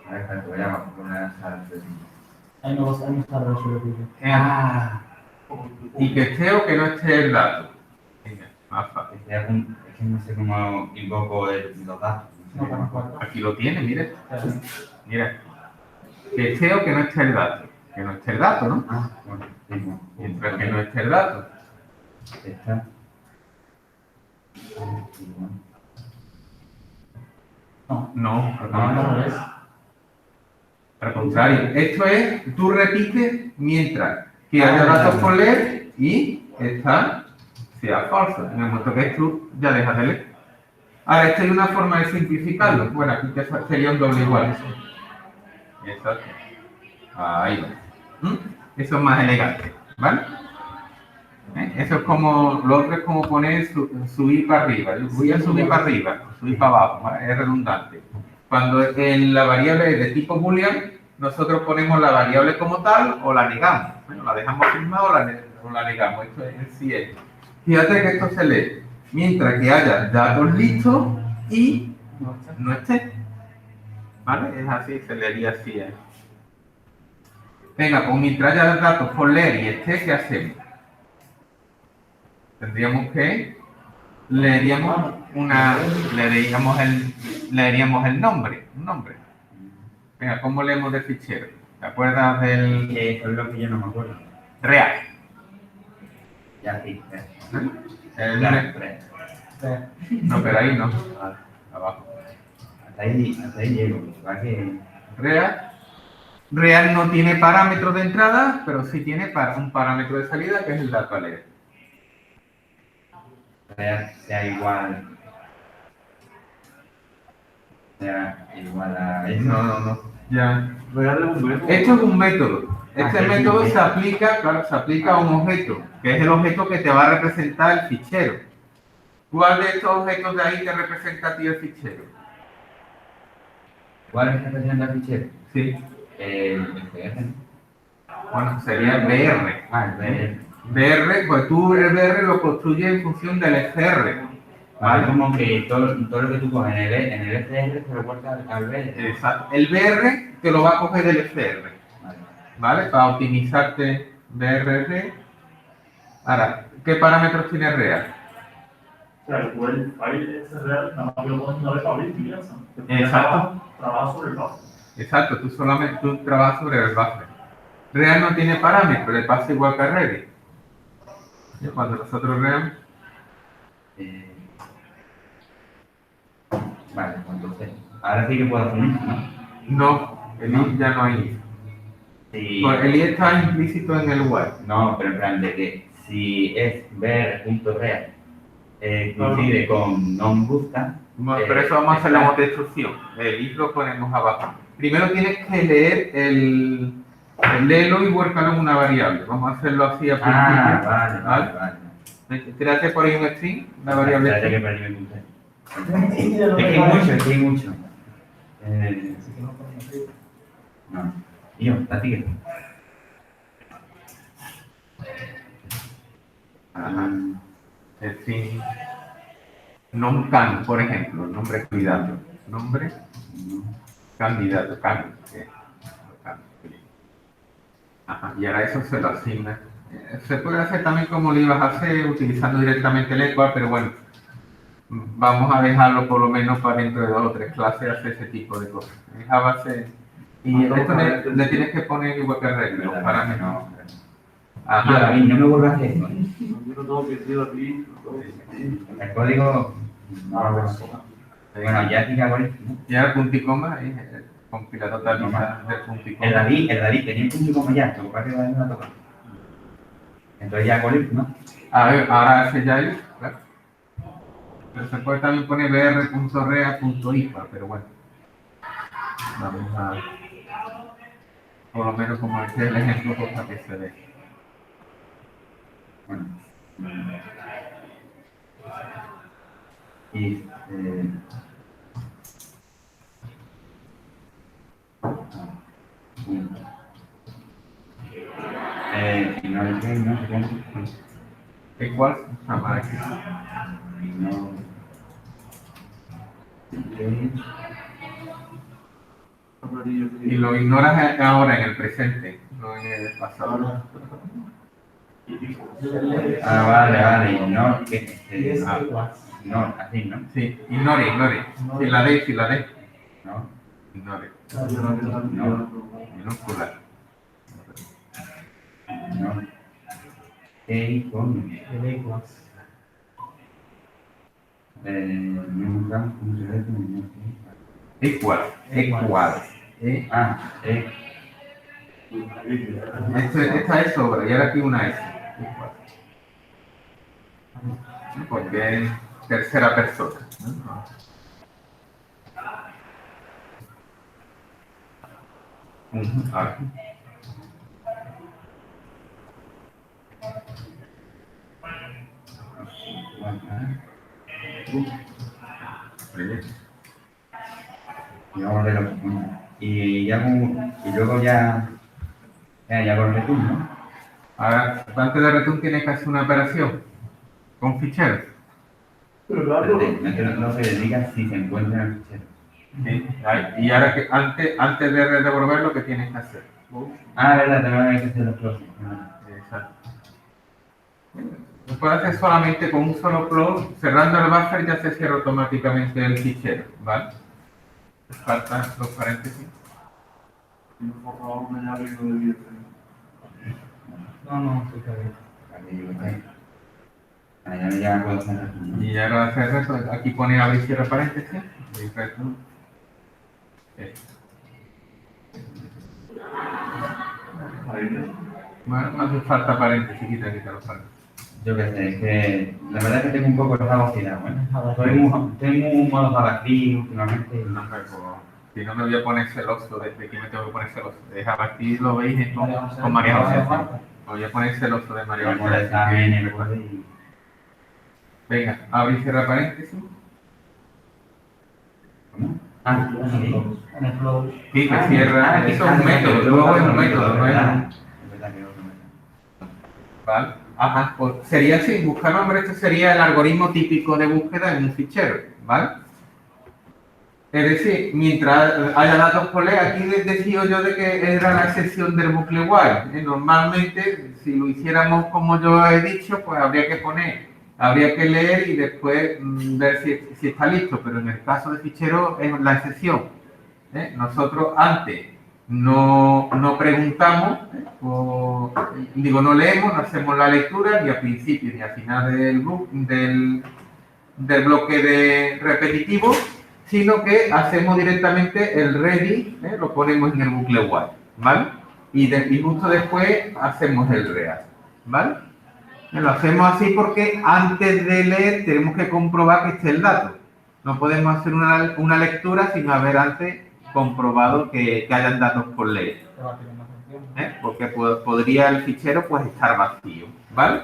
A ver, te voy a poner a hacer.
Ahí no está resuelto.
Y que esté o que no esté el dato. Venga, más fácil.
Es que no sé cómo invoco los datos.
No conozco.
Aquí lo tiene, mire. Mira. Que esté o que no esté el dato. Que no esté el dato, ¿no?
Bueno, mismo.
Mientras que no esté el dato.
Está.
No,
No,
es.
al contrario. Esto es, tú repites mientras que haya datos por leer y esta sea falsa. En el momento que es true, ya dejas de leer. Ahora, esta es una forma de simplificarlo. Bueno, aquí sería un doble igual. Exacto. Ahí va. Eso es más elegante, ¿vale? Eso es como, lo otro es como poner subir para arriba. Yo voy a subir para arriba, subir para abajo, ¿vale? Es redundante. Cuando en la variable es de tipo boolean, nosotros ponemos la variable como tal o la negamos. Bueno, la dejamos firmada o la negamos. Esto es en sí es. Fíjate que esto se lee mientras que haya datos listos y no esté. ¿Vale? Es así, se leería así. Venga, pues mientras haya datos por leer y esté, ¿qué hacemos? Tendríamos que leeríamos el nombre, un nombre. Venga, ¿cómo leemos del fichero? ¿Te acuerdas del
Eso es lo que yo no me acuerdo.
real?
Ya sí,
El-
ya.
no, pero ahí no. Abajo.
Hasta ahí llego. Va que
Real. Real no tiene parámetros de entrada, pero sí tiene un parámetro de salida que es el dato a leer.
sea igual. Sea igual a eso.
No. Ya.
Real es un método.
Esto es un método. Este
sí,
método
sí.
se aplica a un objeto, que es el objeto que te va a representar el fichero. ¿Cuál de estos objetos de ahí te representa a ti el fichero?
¿Cuál es la expresión del fichero?
Sí.
El FR.
Bueno, sería BR.
Ah, el
BR, pues tú el BR lo construyes en función del FR.
Vale, como que todo lo que tú coges en el FR se lo corta al BR.
Exacto. El BR te lo va a coger del FR.
Vale.
¿Vale? Para optimizarte BRR. Ahora, ¿qué parámetros tiene real?
O sea, tú el file ese real, nada más que lo pones una vez para abrir y ya está.
Exacto.
Trabaja sobre el buffer.
Exacto, tú trabajas sobre el buffer. Real no tiene parámetros, le pasa igual que a Redis. Y cuando nosotros real,
Vale, pues entonces, ahora sí que puedo hacer esto, ¿no?
no, el if ya no hay if.
Si,
Pues el if está implícito en el web.
no, pero en plan de que si es ver.real coincide con non-busca,
Pero eso vamos a hacer la destrucción. El if lo ponemos abajo. Primero tienes que leer el léelo y vuélcalo en una variable. Vamos a hacerlo así a principio.
vale.
Tírate por ahí un string, una variable
Espérate que
string.
perdí mi punto. Es que hay mucho. No. Tío, la tigre.
Ajá. String. Non-can, por ejemplo, nombre candidato. Nombre candidato, can. Ajá, y ahora eso se lo asigna. Se puede hacer también como lo ibas a hacer, utilizando directamente el equal, pero bueno, vamos a dejarlo por lo menos para dentro de 2 o 3 clases hacer ese tipo de cosas. En Java y esto le tienes que poner igual que regla, los parámetros.
Yo, David, no me vuelvas a hacer eso.
Yo no tengo que decir aquí.
El código. Bueno, ya tiene algoritmo, ¿no?
Y ahora punto y coma, y el compilador totaliza del punto y coma.
El David tenía un punto y coma ya, lo que pasa es que David no la toca. Entonces ya algoritmo, ¿no?
A ver, ahora hace ya el, claro. Pero se puede también poner br.rea.ipa, pero bueno. Vamos a, por lo menos como este es el ejemplo, pues, para que se ve.
Bueno. Y no el que no sé cómo.
Igual, jamás.
No.
Y lo ignoras ahora en el presente, no en el pasado.
Vale. No, no, así, ¿no?
Sí, ignore. Si la D.
No,
Ignore.
no,
Minúscula.
no. ¿Qué con? Nunca, ¿cómo se ve?
Igual.
Ah,
Esta es sobra, y ahora aquí una S. Igual. Porque es tercera persona. ¿No? Ahora.
Y hago Y luego ya con return, ¿no?
Ahora, antes de return tienes que hacer una operación con ficheros.
Pero claro,
No se le diga si se encuentra en el fichero.
Sí, y ahora que antes de devolver lo que tienes que hacer.
Verdad, también hay que hacer los closing.
Exacto. Lo puedes hacer solamente con un solo close, cerrando el buffer ya se cierra automáticamente el fichero, ¿vale? Faltan los paréntesis.
si nos borraba una llave y no debía tener.
No, sí, está bien.
Ya puedo hacer.
Y ahora hacer eso, aquí pone abrir y cierra paréntesis. Y return.
Ahí no.
Bueno, no hace falta paréntesis, quita los paréntesis.
Yo qué sé, es que la verdad es que tengo un poco de velocidad, ¿eh? Estoy muy modo JavaScript últimamente.
No, pero si no me voy a poner celoso, ¿de qué me tengo que poner celoso? De JavaScript lo veis con María José. Me voy a poner celoso de María
Como el
José.
examen,
Venga, abre y cierra paréntesis.
¿Cómo? Sí.
En el flow.
Sí, que cierra. Eso es un método, luego es un método, no es un... ¿Vale? Ajá, pues sería así, buscar nombre, este sería el algoritmo típico de búsqueda en un fichero, ¿vale? Es decir, mientras haya datos por leer, aquí decía yo de que era la excepción del bucle while. Normalmente, si lo hiciéramos como yo he dicho, pues habría que leer y después ver si está listo, pero en el caso de fichero es la excepción. Nosotros antes no preguntamos, no leemos, no hacemos la lectura ni al principio ni al final del bloque repetitivo, sino que hacemos directamente el ready, lo ponemos en el bucle while, ¿vale? Y justo después hacemos el real, ¿vale? Lo hacemos así porque antes de leer tenemos que comprobar que esté el dato. No podemos hacer una lectura sin haber antes comprobado que hayan datos por leer. Porque podría el fichero pues estar vacío, ¿vale?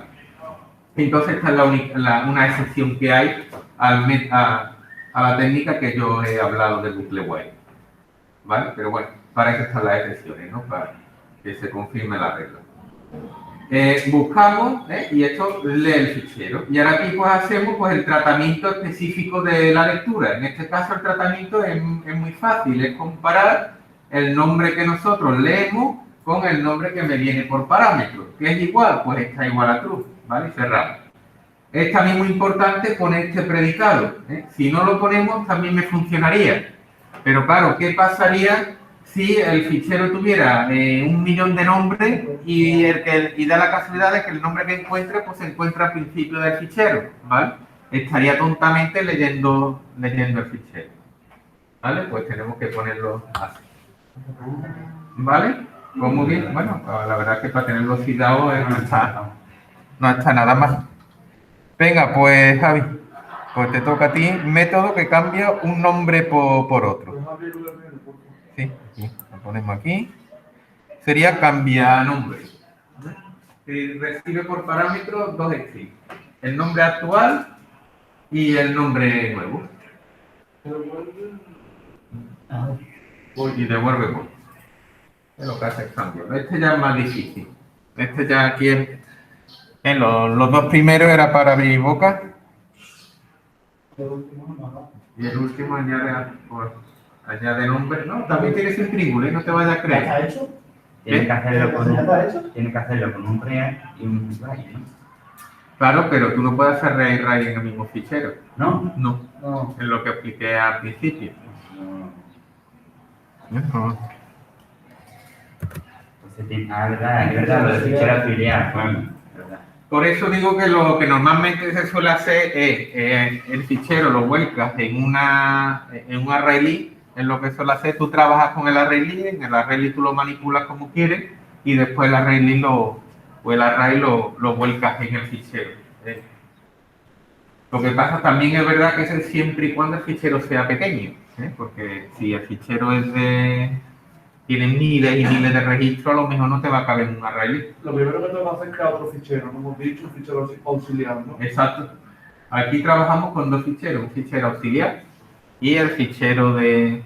Entonces esta es una excepción que hay a la técnica que yo he hablado del bucle while, ¿vale? Pero bueno, para eso están las excepciones, ¿no? Para que se confirme la regla. Buscamos y esto lee el fichero. Y ahora aquí pues hacemos pues el tratamiento específico de la lectura. En este caso el tratamiento es muy fácil, es comparar el nombre que nosotros leemos con el nombre que me viene por parámetro. ¿Qué es igual? Pues está igual a true, ¿vale? Cerramos. Es también muy importante poner este predicado. Si no lo ponemos también me funcionaría. Pero claro, ¿qué pasaría si el fichero tuviera 1.000.000 de nombres y da la casualidad de que el nombre que encuentre pues se encuentra al principio del fichero, ¿vale? Estaría tontamente leyendo el fichero, ¿vale? Pues tenemos que ponerlo así, ¿vale? Pues muy bien, bueno, la verdad es que para tenerlo citado no está nada más. Venga, pues Javi, pues te toca a ti método que cambia un nombre por otro. Sí, aquí, lo ponemos aquí. Sería cambiar nombre. Recibe por parámetro dos strings. El nombre actual y el nombre nuevo. Y devuelve por. Es lo que hace el cambio. Este ya es más difícil. Este ya aquí en los dos primeros era para abrir boca. Y el último añade nombre. No, también tienes el triángulo, no te vayas a creer.
¿Está hecho?
Tiene que hacerlo con
¿Está hecho?
un real y un write, ¿no?
Claro, pero tú no puedes hacer read y write en el mismo fichero.
¿No?
No,
No.
es lo que expliqué al principio.
No. Es verdad, lo de fichero auxiliar, bueno, verdad.
Por eso digo que lo que normalmente se suele hacer es el fichero lo vuelcas en un array list. En lo que suele hacer, tú trabajas con el array list, en el array list tú lo manipulas como quieres y después el array list lo vuelcas en el fichero. Lo que pasa también es verdad que es siempre y cuando el fichero sea pequeño, porque si el fichero tiene miles y miles de registros, a lo mejor no te va a caber en un array list.
Lo primero que tengo que hacer es crear otro fichero, no hemos dicho, un fichero auxiliar, ¿no?
Exacto. Aquí trabajamos con dos ficheros, un fichero auxiliar y el fichero de...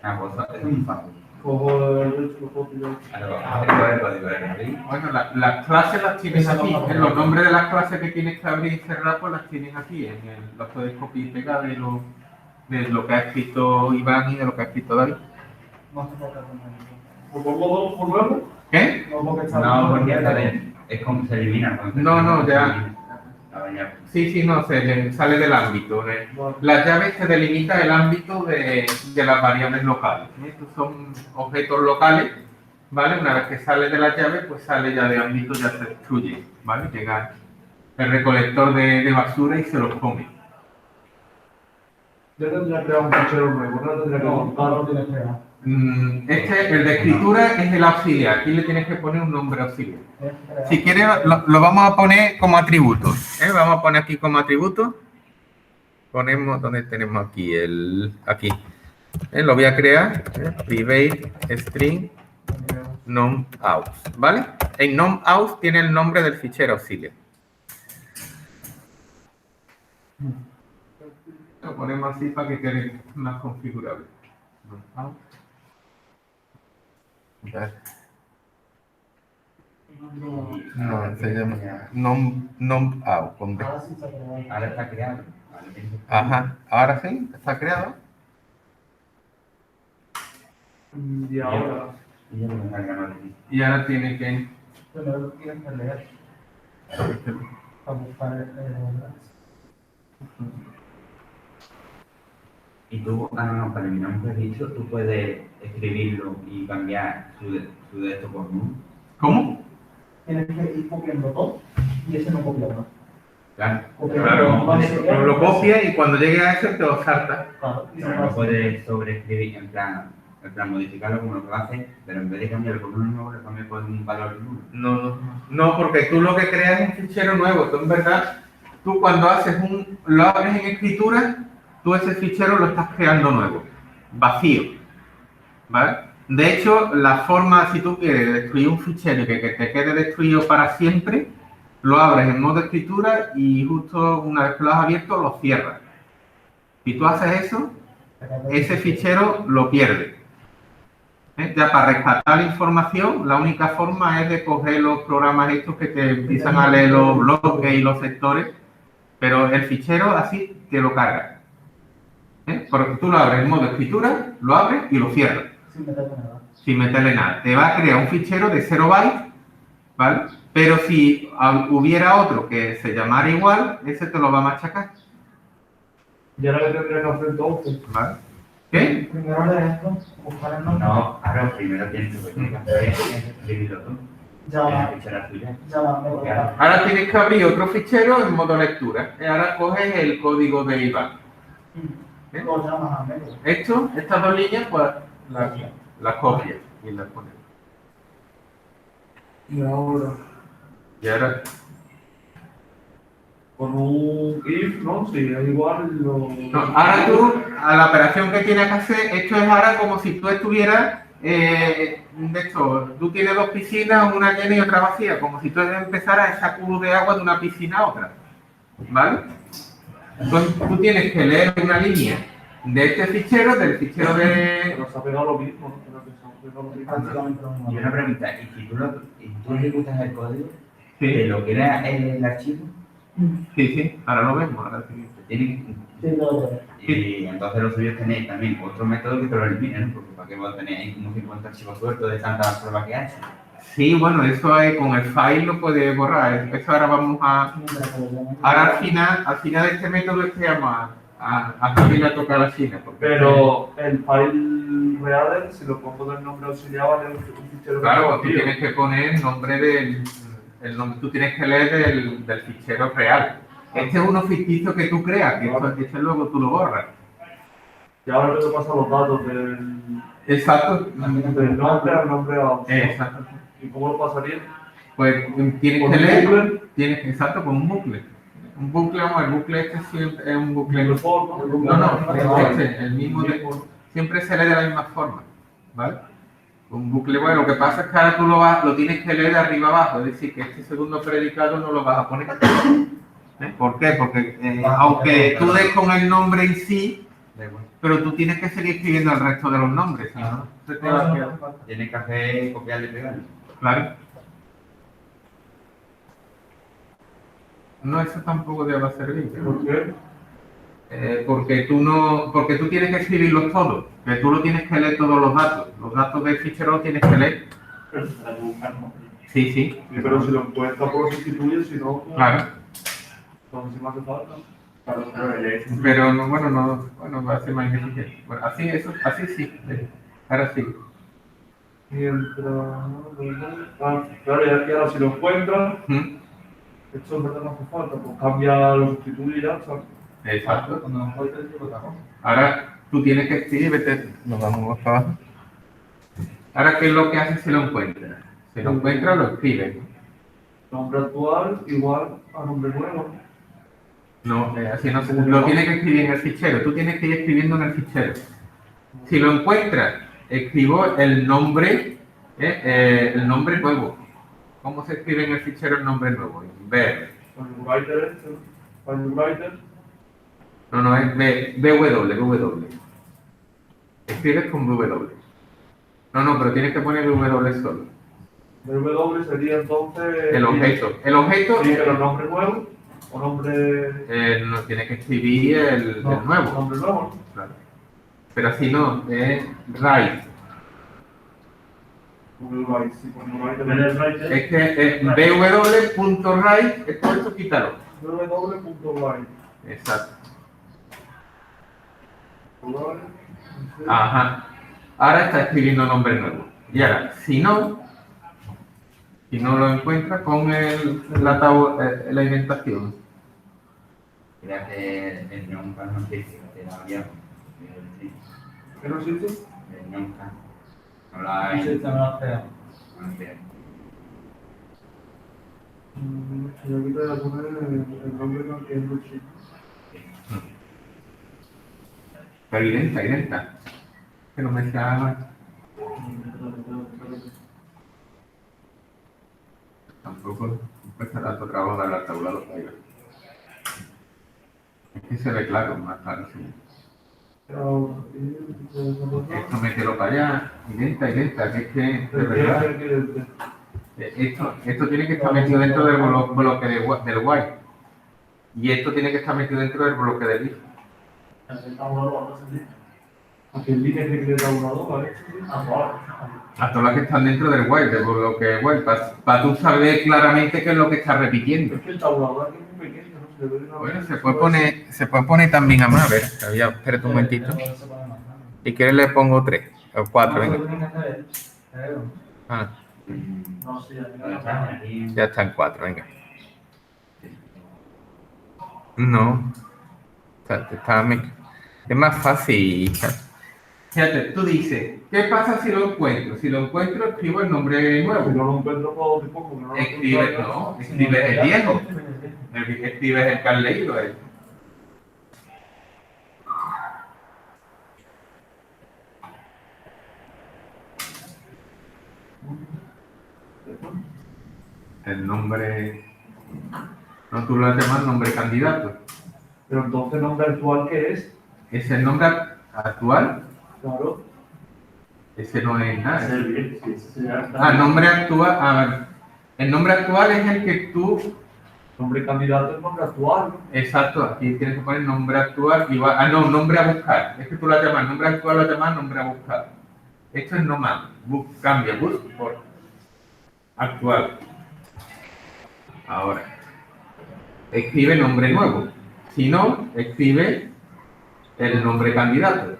Pues es un favor.
Cojo el hecho, lo copio.
Ahora el código de abrir.
Bueno, las clases las tienes aquí. En los nombres de las clases que tienes que abrir y cerrar, pues las tienes aquí. Los puedes copiar y pegar de lo que ha escrito Iván y de lo que ha escrito David.
No se puede hacer nada.
¿Lo pongo dos por luego?
¿Qué?
No, porque está
No, porque es como se elimina. cuando
No,
se
ya.
elimina. Ah, ya.
Sí, no, se le sale del ámbito.
Vale.
Las llaves te delimita el ámbito de las variables locales. Estos son objetos locales, ¿vale? Una vez que sale de las llaves, pues sale ya de ámbito, ya se destruye, ¿vale? Llega el recolector de basura y se los come.
Yo tendría que crear un fichero nuevo, no tendría que
No,
montarlo.
no tienes que dar.
El de escritura es el auxiliar. Aquí le tienes que poner un nombre auxiliar.
Tienes que crear.
Si quieres, lo vamos a poner como atributo. Vamos a poner aquí como atributo. Ponemos, ¿dónde tenemos aquí? Aquí. Lo voy a crear. Private string nom.out. ¿Vale? En nom.out tiene el nombre del fichero auxiliar. Lo ponemos así para que quede más configurable. Nom.out. No, se llama nom.out. con B.
Ahora sí se ha creado.
Ahora está creado. Ahora tiene que-
Ajá, ahora sí, está creado.
Y ahora.
Y ya lo voy a cargar aquí.
Y ahora tiene que...
Primero tienes que leer para buscar
Y tú, para eliminar un registro, tú puedes escribirlo y cambiar su de esto por uno.
¿Cómo?
tienes que ir copiando todo y ese no copiarlo.
Claro.
Claro, no lo copia y cuando llegue a eso te lo salta.
Claro, y se
Pero no
pasa.
puedes sobreescribir, en plan modificarlo como lo que hace, pero en vez de cambiarlo por uno nuevo, le cambias por un valor nulo.
No, porque tú lo que creas es un fichero nuevo. Tú en verdad, tú cuando lo abres en escritura, tú ese fichero lo estás creando nuevo, vacío, ¿vale? De hecho, la forma, si tú quieres destruir un fichero y que te quede destruido para siempre, lo abres en modo escritura y justo una vez que lo has abierto, lo cierras. Si tú haces eso, ese fichero lo pierdes. Ya para rescatar la información, la única forma es de coger los programas estos que te empiezan a leer los bloques y los sectores, pero el fichero así te lo carga. Porque tú lo abres en modo escritura, lo abres y lo cierras.
Sin meterle nada.
Sin meterle nada. Te va a crear un fichero de 0 bytes, ¿vale? Pero si hubiera otro que se llamara igual, ese te lo va a machacar,
Y ahora que tendría que hacer entonces.
¿vale? ¿Qué?
Primero leer esto, buscar el nombre.
No, ahora primero tienes que hacer es escribirlo tú.
Ya va,
La fichera tuya.
ya va, me voy a
Ahora tienes que abrir otro fichero en modo lectura. Y ahora coges el código de Iván.
Lo llamas a medio.
Estas dos líneas, pues las copias y las pones.
Y ahora.
Y ahora,
Con un if, ¿no? Sí, es igual.
no, ahora tú, a la operación que tienes que hacer, esto es ahora como si tú estuvieras, de hecho, tú tienes dos piscinas, una llena y otra vacía, como si tú empezaras esa cubo de agua de una piscina a otra, ¿vale? Entonces tú tienes que leer una línea de este fichero, del fichero de...
Pero se ha pegado lo mismo, ¿no? Creo que se ha pegado lo mismo.
Prácticamente lo mismo.
Y una pregunta, ¿y si tú ejecutas el código,
Sí,
de lo que era el archivo,
sí, ahora lo vemos, ahora sí.
tiene
Sí, lo veo.
y entonces los suyos tenéis también otro método que te lo elimine, ¿no? Porque para qué vos tenéis ahí como 50 archivos sueltos de tantas pruebas que has hecho.
Sí, bueno, eso es, con el file lo puedes borrar. Eso ahora vamos a...
Mientras que lo llamen.
Ahora al final de este método es que vamos a Javier a tocar la China. Porque
Pero el file real, si lo pongo del nombre auxiliar, vale un fichero.
claro, tú
tío.
tienes que poner el nombre el nombre, tú tienes que leer del fichero real. Este es uno ficticio que tú creas, que este luego tú lo borras.
Y ahora tengo que pasar los datos del
Exacto.
nombre al nombre a.
Exacto.
¿Y cómo lo pasaría?
Pues tienes
¿Con
que
un
leer,
bucle?
exacto, con un bucle. Un bucle, vamos, el bucle este siempre es un bucle.
¿El for,
No, no, el mismo, siempre se lee de la misma forma, ¿vale? Un bucle, bueno, lo que pasa es que ahora tú lo tienes que leer de arriba abajo, es decir, que este segundo predicado no lo vas a poner. ¿Por qué? Porque aunque tú des con el nombre en sí, da igual. Pero tú tienes que seguir escribiendo el resto de los nombres, si no, se te va a quedar.
Tienes que hacer copiarle y pegarle.
Claro. No, eso tampoco te va a servir.
¿Por qué?
Porque tú tienes que escribirlos todos, que tú lo tienes que leer todos los datos del fichero los tienes que leer.
Pero se la buscan, ¿no?
Sí, sí.
Pero si lo encuentra, pues lo sustituye, si no, pues,
Claro.
entonces sí me hace falta.
Claro, pero ya es-
Pero no, bueno, va a ser más difícil. Bueno, así sí. Ahora sí.
Mientras. Claro, y ahora si lo encuentra,
¿Mm?
esto en verdad no hace falta, pues cambia, lo sustituye y ya, ¿sabes?
Exacto.
Cuando nos falta el otra cosa.
Ahora tú tienes que escribir, vete, nos vamos más para abajo. Ahora, ¿qué es lo que hace si lo encuentra? Si lo encuentra, lo escribe.
Nombre actual igual a nombre nuevo.
No, así no se lo tiene que escribir en el fichero. Tú tienes que ir escribiendo en el fichero. Si lo encuentras, escribo el nombre nuevo. ¿Cómo se escribe en el fichero el nombre nuevo? En verde.
Con el writer este, ¿no? Con el writer.
No, es BW. Escribes con W. No, pero tienes que poner W solo.
El W sería entonces.
El objeto. El objeto
Sí, pero nombre nuevo o nombre.
no tiene que escribir el nuevo.
Nombre nuevo.
Claro. Pero así no, es write.
Google Write, sí, con el writer.
En el writer,
Es que bw.write, es por eso quítalo.
www.write.
Exacto.
Vale.
Ajá. Ahora está escribiendo nombre nuevo. Y ahora, si no lo encuentra con la indentación.
Crea que el ñonca no existe, que era viejo.
¿Qué no existe?
El ñonca. No la hay.
ese también lo hace.
No sé.
Y aquí te voy a poner el nombre que no existe.
Pero identa. Que no me está... Tampoco cuesta tanto trabajo dar la tabla de los. Es que se ve claro, más claro, sí. Esto mételo para allá, identa, que es que, de verdad, esto tiene que estar metido dentro del bloque del white. Y esto tiene que estar metido dentro del bloque del if.
El tabulador lo hace así.
Aquí el línea que quiere tabulador, ¿vale?
Ah, bueno.
A todas las que están dentro del white, del bloque white, para tú saber claramente qué es lo que está repitiendo.
Es que el tabulador aquí es muy pequeño, ¿no? Se le ve una.
Bueno, se puede poner también a más, a ver, espérate un momentito. Si quieres le pongo 3 o 4, venga. Ah,
No, sí,
Aquí.
ya está en 4, venga. No. Es más fácil. Fíjate, tú dices, ¿qué pasa si lo encuentro? Si lo encuentro, escribo el nombre
Si
nuevo.
no lo encuentro, puedo tipo, porque no lo
Escribes el viejo. Escribes el que has leído. El nombre. No, tú lo llamas nombre candidato.
Pero entonces, nombre actual, ¿qué es?
¿Es el nombre actual?
Claro.
Ese no es nada.
Nombre
actual es el que tú.
Nombre candidato es nombre actual, ¿no?
Exacto, aquí tienes que poner nombre actual y nombre a buscar. Es que tú lo llamas nombre actual, lo llamas nombre a buscar. Esto es normal. Cambia bus por actual. Ahora, escribe nombre nuevo. Si no, escribe el nombre candidato.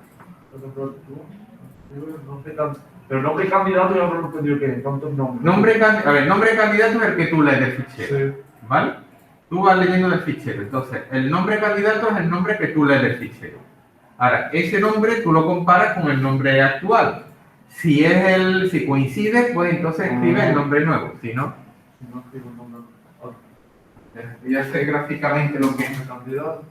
Pero nombre candidato ya no lo entendido que es, ¿cuántos nombres?
Nombre candidato es el que tú lees del fichero.
Sí.
¿Vale? Tú vas leyendo del fichero. Entonces, el nombre candidato es el nombre que tú lees del fichero. Ahora, ese nombre tú lo comparas con el nombre actual. Si coincide, pues entonces escribe el nombre nuevo. Si no,
No escribo el nombre.
voy a hacer gráficamente lo que es.
Candidato.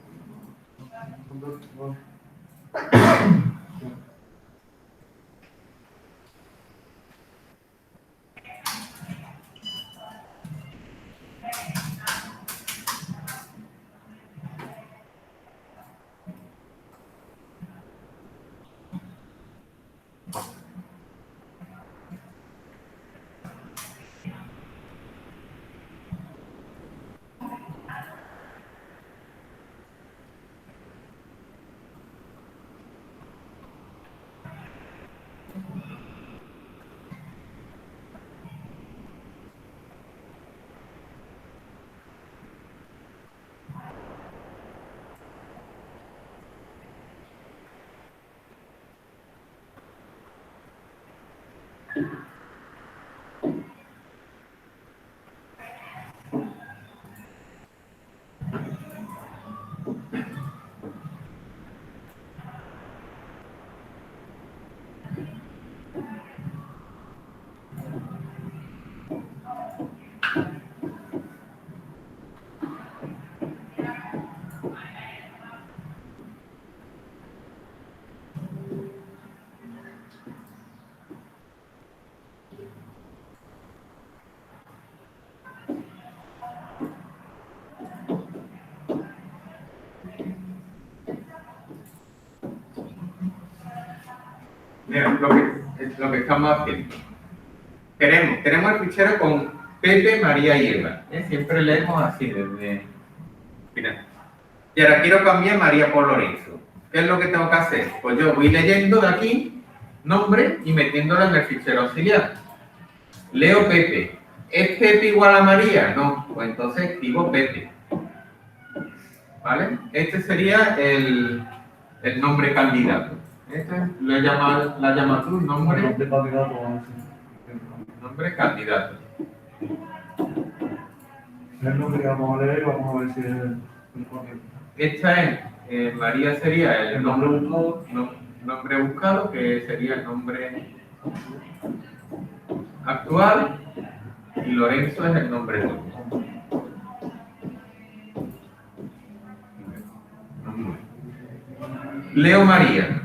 Mira, lo que estamos haciendo. Tenemos el fichero con Pepe, María y Eva. Siempre leemos así desde final. Y ahora quiero cambiar María por Lorenzo. ¿Qué es lo que tengo que hacer? Pues yo voy leyendo de aquí nombre y metiéndolo en el fichero auxiliar. Leo Pepe. ¿Es Pepe igual a María? No, pues entonces escribo Pepe. ¿Vale? Este sería el nombre candidato. Este lo llamas tú, nombre candidato.
El nombre que vamos a leer, vamos a ver si es el correcto.
Esta es, María sería
El nombre buscado.
nombre buscado, que sería el nombre actual, y Lorenzo es el nombre nuevo. Leo María.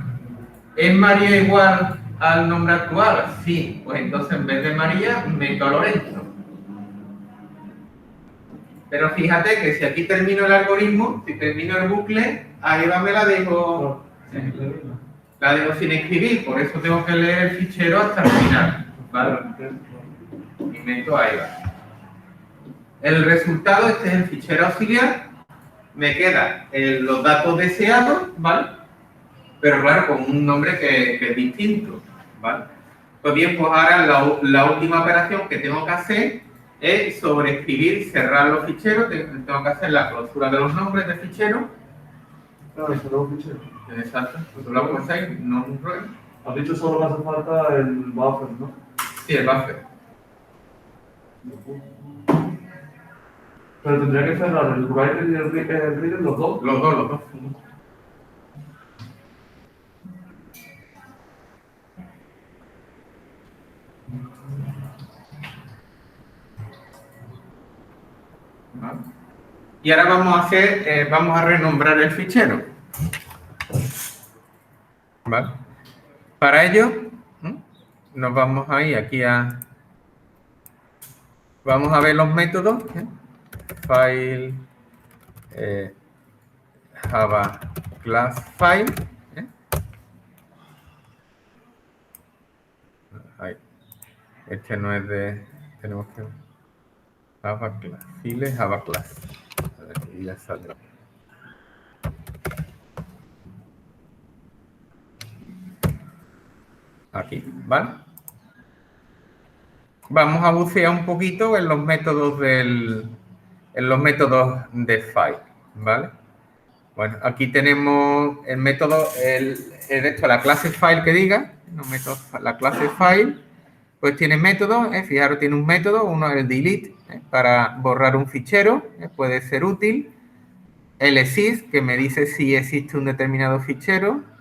¿Es María igual al nombre actual? Sí, pues entonces en vez de María meto a Lorenzo. Pero fíjate que si aquí termino el algoritmo, si termino el bucle, a Eva me la dejo sin escribir, por eso tengo que leer el fichero hasta el final, ¿vale? Y meto a Eva. El resultado, este es el fichero auxiliar, me quedan los datos deseados, ¿vale? Pero claro, con un nombre que es distinto, ¿vale? Pues bien, pues ahora la última operación que tengo que hacer es sobreescribir, cerrar los ficheros. Tengo que hacer la clausura de los nombres de fichero.
Claro, eso es un fichero.
Exacto, pues lo hacéis, no es un problema.
Has dicho solo que hace falta el buffer, ¿no?
Sí, el buffer.
Pero tendría que cerrar el writer y el reader, los dos.
Los dos. ¿Vale? Y ahora vamos a renombrar el fichero. ¿Vale? Para ello, nos vamos a ir aquí vamos a ver los métodos. File, Java class file. Ahí. Este no es de... Tenemos que... Java class. File Java class. Y ya sale. Aquí, ¿vale? Vamos a bucear un poquito en los métodos de file, ¿vale? Bueno, aquí tenemos el método, la clase file que diga, la clase file, pues tiene métodos, fijaros, tiene un método, uno es el delete, para borrar un fichero, puede ser útil. El exist, que me dice si existe un determinado fichero.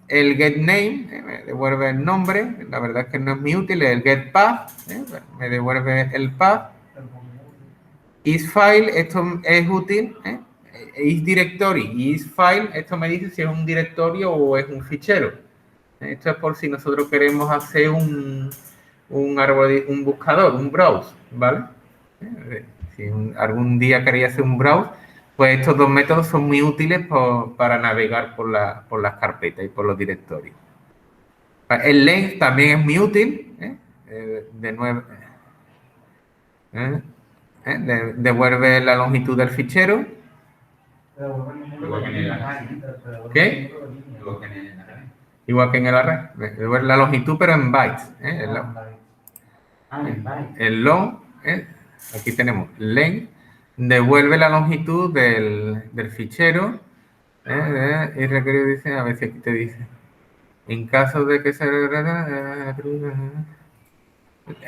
El getName, me devuelve el nombre, la verdad es que no es muy útil. El getPath, me devuelve el path. isFile, esto es útil. isDirectory y isFile, esto me dice si es un directorio o es un fichero. Esto es por si nosotros queremos hacer un buscador, un browse, ¿vale? Si algún día quería hacer un browse, pues estos dos métodos son muy útiles para navegar por las carpetas y por los directorios. El length también es muy útil. De nuevo, devuelve la longitud del fichero. ¿Qué? Igual que en el array. Devuelve la longitud, pero en bytes. El long, aquí tenemos length. Devuelve la longitud del fichero. Y requerido dice, a ver si aquí te dice. En caso de que se...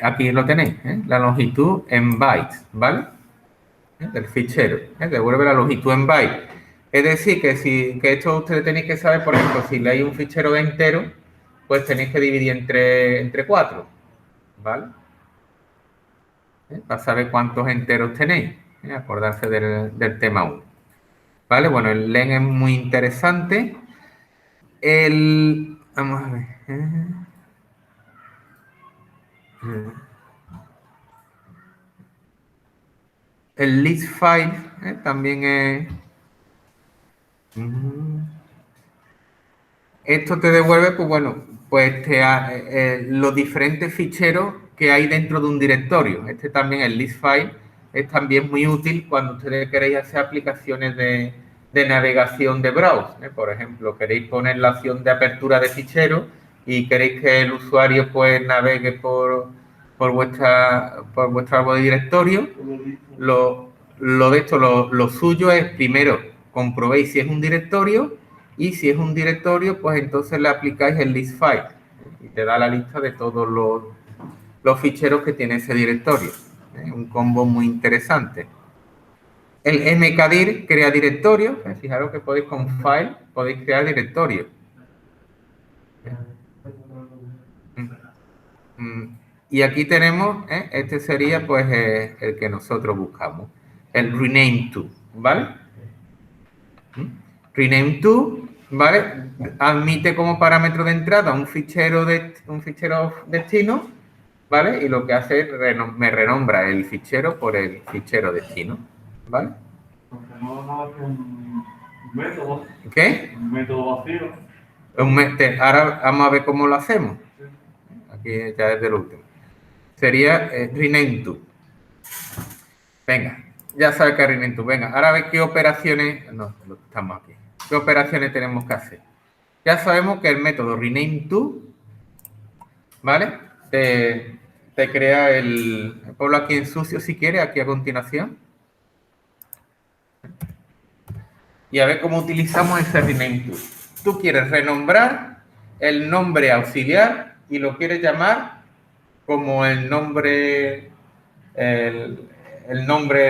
Aquí lo tenéis, la longitud en bytes, ¿vale? Del fichero. Devuelve la longitud en bytes. Es decir, que esto ustedes tenéis que saber, por ejemplo, si leéis un fichero de entero, pues tenéis que dividir entre 4, ¿vale? Para saber cuántos enteros tenéis. Acordarse del tema 1. ¿Vale? Bueno, el len es muy interesante. Vamos a ver. El list file también es... esto te devuelve, pues bueno, pues los diferentes ficheros que hay dentro de un directorio. Este también, el list file, es también muy útil cuando ustedes queréis hacer aplicaciones de navegación de browser. Por ejemplo, queréis poner la opción de apertura de ficheros y queréis que el usuario pues navegue por vuestro árbol de directorio. Lo suyo es, primero, comprobéis si es un directorio, y si es un directorio, pues entonces le aplicáis el list file y te da la lista de todos los ficheros que tiene ese directorio. Un combo muy interesante. El mkdir crea directorios. Fijaros que podéis con file, podéis crear directorios. Y aquí tenemos, este sería pues el que nosotros buscamos, el rename to, ¿vale? Rename to, ¿vale? Admite como parámetro de entrada un fichero destino, ¿vale? Y lo que hace es me renombra el fichero por el fichero destino, ¿vale?
Porque no nada que un método.
¿Qué?
Un método vacío.
Ahora vamos a ver cómo lo hacemos. Aquí ya es del último. Sería rename to. Venga, ya sabes que es rename to. Venga, ahora a ver qué operaciones... No, estamos aquí. ¿Qué operaciones tenemos que hacer? Ya sabemos que el método rename to, ¿vale? Te crea el... Ponlo aquí en sucio si quieres, aquí a continuación. Y a ver cómo utilizamos ese rename to. Tú quieres renombrar el nombre auxiliar y lo quieres llamar como el nombre, el nombre,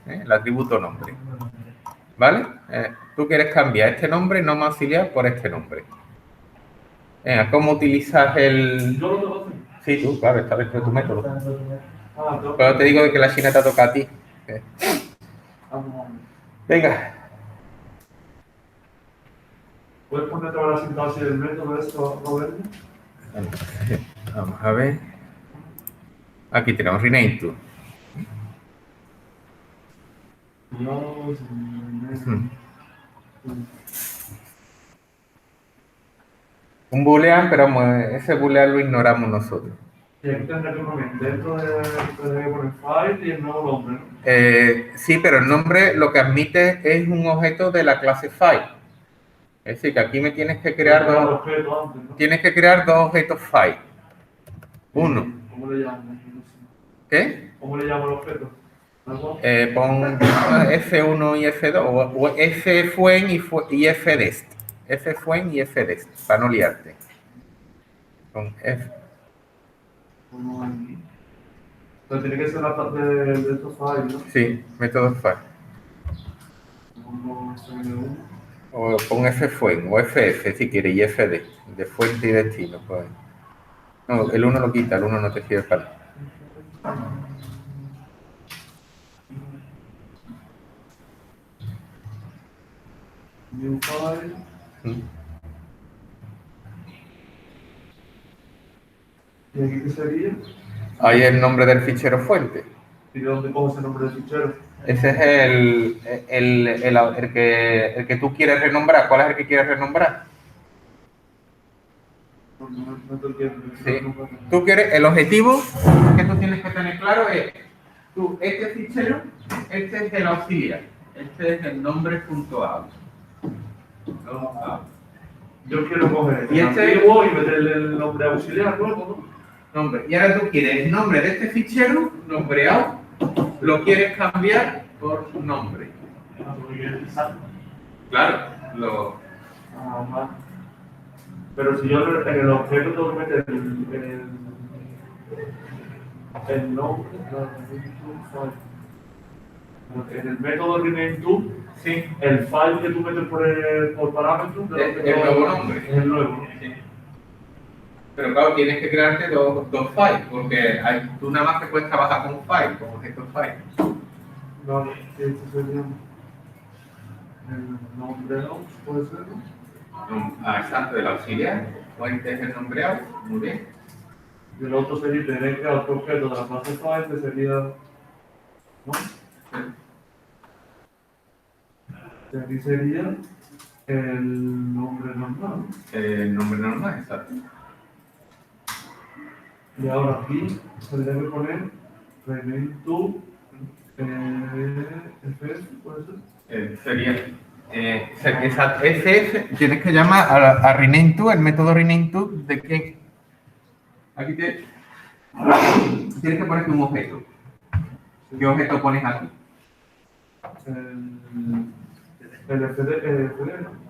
el atributo nombre. ¿Vale? Tú quieres cambiar este nombre, nombre auxiliar, por este nombre. ¿Cómo utilizas el...?
¿Yo lo tengo que hacer?
Sí, tú, claro, está dentro de tu método.
Tengo
Pero te digo que la China te toca a ti. Venga.
¿Puedes ponerte ahora la sintaxis del método de esto, Roberto?
Vamos a ver. Aquí tenemos rename to. Un boolean, pero ese boolean lo ignoramos nosotros.
Y aquí tendré que poner dentro de poner file y el nuevo nombre, ¿no?
Sí, pero el nombre lo que admite es un objeto de la clase file. Es decir, que aquí me tienes que crear dos objetos file. Uno.
¿Cómo le llamo?
¿Qué?
¿Cómo le llamo al objeto?
Pon F1 y F2, o F-fuen y F-dest. F-fuen y F-dest, para no liarte. Con F.
Pero tiene que ser la parte de estos files, ¿no?
Sí, método file. O pon F-fuen o FF si quieres, y F-dest, de fuente y destino. Pues. No, el 1 lo quita, el 1 no te sirve para nada.
New file. ¿Y aquí qué sería?
Ahí el nombre del fichero fuente.
¿Y de dónde coge ese nombre del fichero?
Ese es el que tú quieres renombrar. ¿Cuál es el que quieres renombrar?
No te entiendo.
Sí. Tú quieres, el objetivo que tú tienes que tener claro es, este fichero, este es el auxiliar, este es el nombre.out.
Yo quiero coger
Y
el
este-
antiguo y meterle el nombre auxiliar nuevo, ¿no?
Nombre. Y ahora tú quieres el nombre de este fichero, nombre.out, lo quieres cambiar por nombre. Claro,
Ajá. Pero si yo en el objeto tengo que meter el nombre, en el método rename to,
sí,
el file que tú metes por parámetro
es el nuevo nombre.
es el nuevo.
Sí. Pero claro, tienes que crearte dos files, porque tú nada más que puedes trabajar con file, con objetos file.
Vale, este sería el nombre out, puede ser, ¿no?
Exacto, del auxiliar. Fuente es el nombre.out, muy bien.
Y el otro sería tener que crear otro objeto de la clase file que sería, ¿no? Y aquí sería el nombre normal.
El nombre normal, exacto.
Y ahora aquí se le debe poner rename to FS, ¿puede ser?
Exacto. SF, tienes que llamar a rename to, el método rename to, ¿de quién? Aquí tienes que ponerte un objeto. ¿Qué objeto pones aquí?
El FD,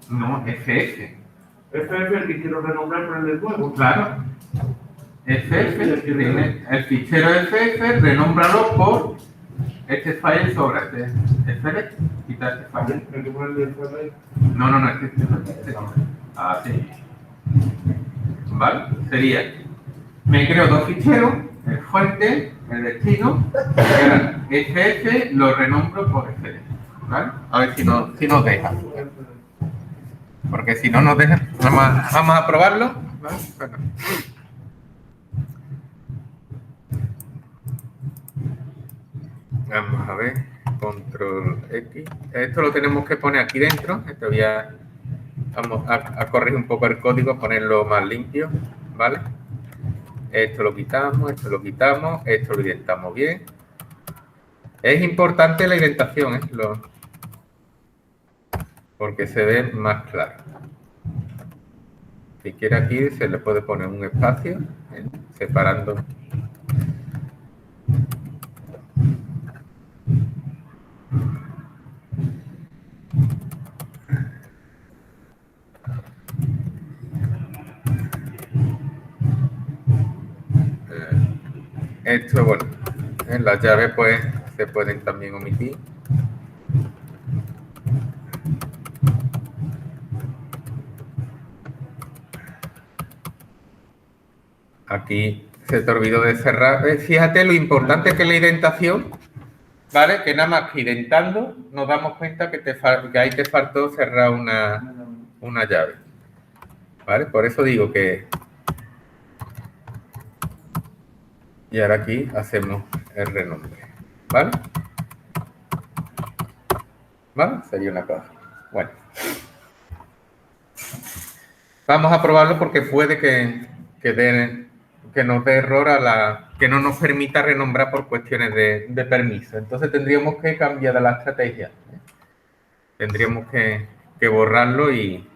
¿no?
No, FF.
FF, el que quiero renombrar por el de nuevo.
Claro. FF, el fichero FF, renómbralo por este file sobre este FF. Quita este file.
Hay que ponerle el FD.
No, este. Así. ¿Vale? Sería, me creo dos ficheros, el fuente, el destino, y ahora FF lo renombro por FD. ¿Vale? A ver si nos deja. Porque si no nos deja, vamos a probarlo. ¿Vale? Bueno. Vamos a ver, control X. Esto lo tenemos que poner aquí dentro. Vamos a corregir un poco el código, ponerlo más limpio, ¿vale? Esto lo quitamos, esto lo indentamos bien. Es importante la indentación, ¿eh? Porque se ve más claro. Si quiere aquí se le puede poner un espacio, separando. Esto, bueno, en las llaves pues se pueden también omitir. Aquí se te olvidó de cerrar. Fíjate lo importante que es la indentación, ¿vale? Que nada más que indentando nos damos cuenta que ahí te faltó cerrar una llave, ¿vale? Por eso digo que... Y ahora aquí hacemos el renombre, ¿vale? ¿Vale? Sería una cosa. Bueno. Vamos a probarlo porque puede que nos dé error que no nos permita renombrar por cuestiones de permiso. Entonces tendríamos que cambiar la estrategia. Tendríamos que borrarlo y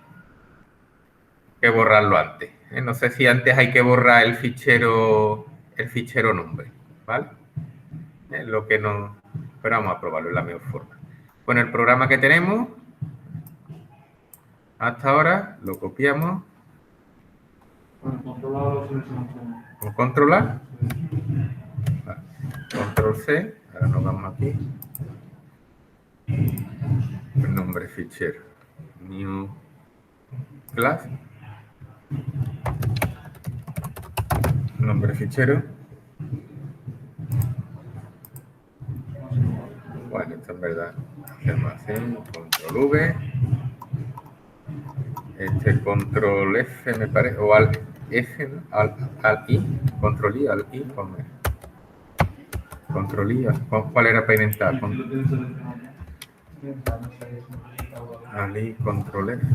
que borrarlo antes. No sé si antes hay que borrar el fichero nombre, ¿vale? Lo que no, pero vamos a probarlo en la mejor forma. Bueno, el programa que tenemos hasta ahora lo copiamos. ¿Con controlar? Vale. Control C. Ahora nos vamos aquí. El nombre fichero. New class. Nombre fichero. Bueno, esto en verdad hacemos así. Control V. Control F me parece. O al F, ¿no? al I. Control I, al I. Control I. ¿Cuál era para inventar? Al I, control F.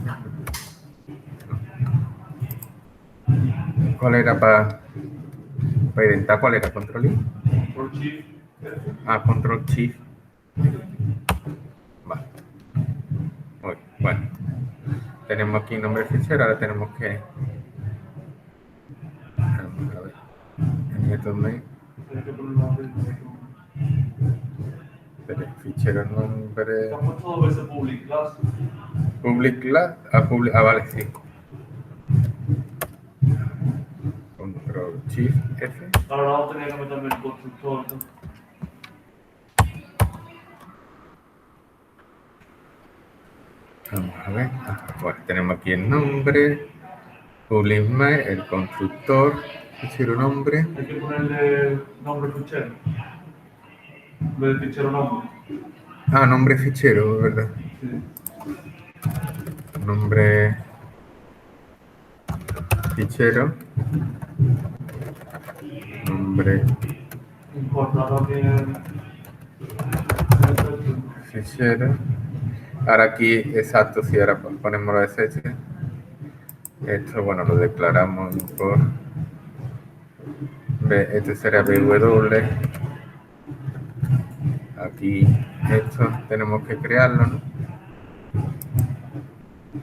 ¿Cuál era para inventar? ¿Cuál era? ¿Control I?
Control Shift.
Control Shift. Vale. Bueno. Tenemos aquí nombre fichero, ahora tenemos que... Vamos a ver. En esto el fichero nombre...
Estamos todo veces public class.
Public class. Vale, sí. Control Shift F.
Ahora vamos a tener que meterme el constructor, ¿no?
Vamos a ver. Bueno, tenemos aquí el nombre, public mail, el constructor, fichero nombre.
Hay que ponerle nombre fichero. En vez de fichero nombre.
Nombre fichero, ¿verdad?
Sí.
Nombre fichero. Nombre
Importa también.
fichero. Ahora aquí, exacto, si ahora ponemos los sh. Esto, bueno, lo declaramos por B, este será BW. Aquí, esto tenemos que crearlo, ¿no?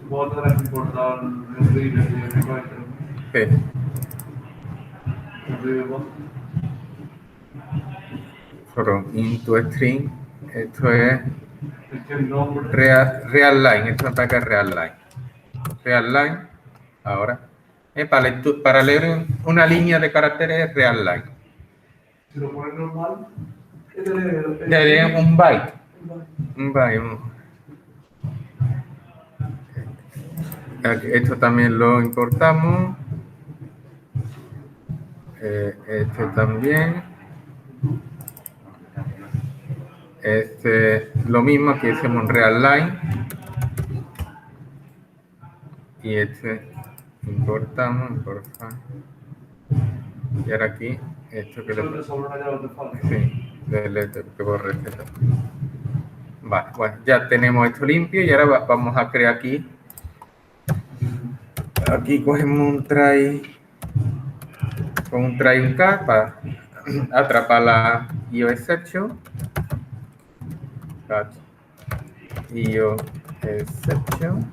Vos tendrás que importar el reader y el rewriter, ¿no?
Sí.
El reader vos.
From into string, esto es
Es que el nombre.
real line, esto es para real line. Real line, ahora, para leer una línea de caracteres es real line.
Si lo pones normal,
De un byte. Un byte. Esto también lo importamos. Este también. Lo mismo, aquí hacemos un real line. Y importamos, por favor. Y ahora aquí, esto que
eso
le...
te sobra una llave de falta.
Sí, que borre este. Vale, bueno, ya tenemos esto limpio y ahora vamos a crear aquí. Aquí cogemos un try con un try un K para atrapar la IO exception. Catch IO exception.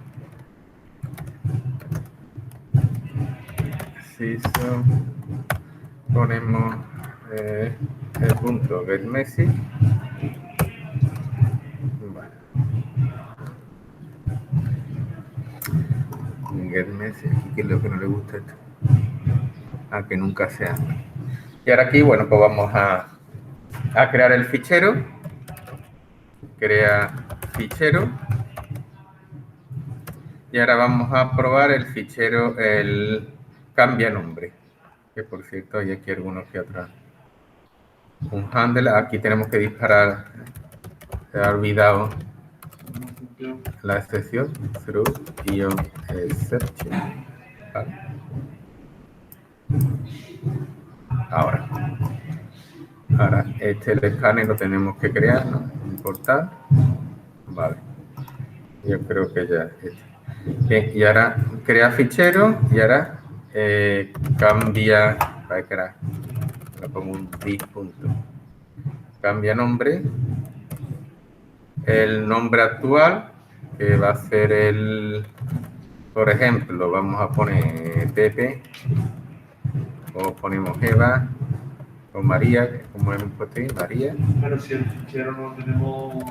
Si ponemos el punto getMessage. GetMessage, ¿qué es lo que no le gusta esto? A que nunca sea. Y ahora aquí, bueno, pues vamos a crear el fichero. Crea fichero. Y ahora vamos a probar el fichero, el cambia nombre. Que por cierto, hay aquí algunos que otros. Un handle, aquí tenemos que disparar. Se ha olvidado la excepción. Through IO exception. Vale. Ahora, el escáner lo tenemos que crear, ¿no? Importar. Vale. Yo creo que ya. Bien, y ahora crea fichero y ahora cambia. Para crear. Le pongo un punto. Cambia nombre. El nombre actual, que va a ser el. Por ejemplo, vamos a poner Pepe. O ponemos Eva. O María, como hemos puesto ahí, María.
Pero si el fichero no lo tenemos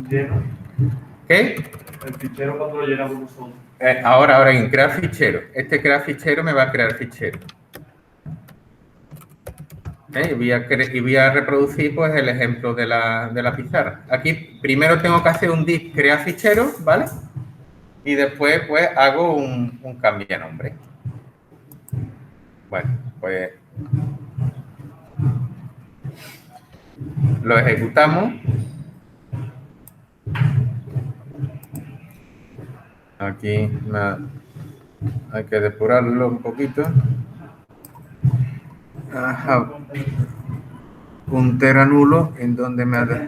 lleno,
¿Qué?
el fichero cuando lo llenamos nosotros.
Ahora en crear fichero. Este crear fichero me va a crear fichero. Y voy a reproducir pues el ejemplo de la pizarra. Aquí primero tengo que hacer un div crear fichero, ¿vale? Y después pues hago un cambia nombre. Bueno, pues lo ejecutamos. Aquí hay que depurarlo un poquito. Ajá. Puntero nulo en donde me ha dado.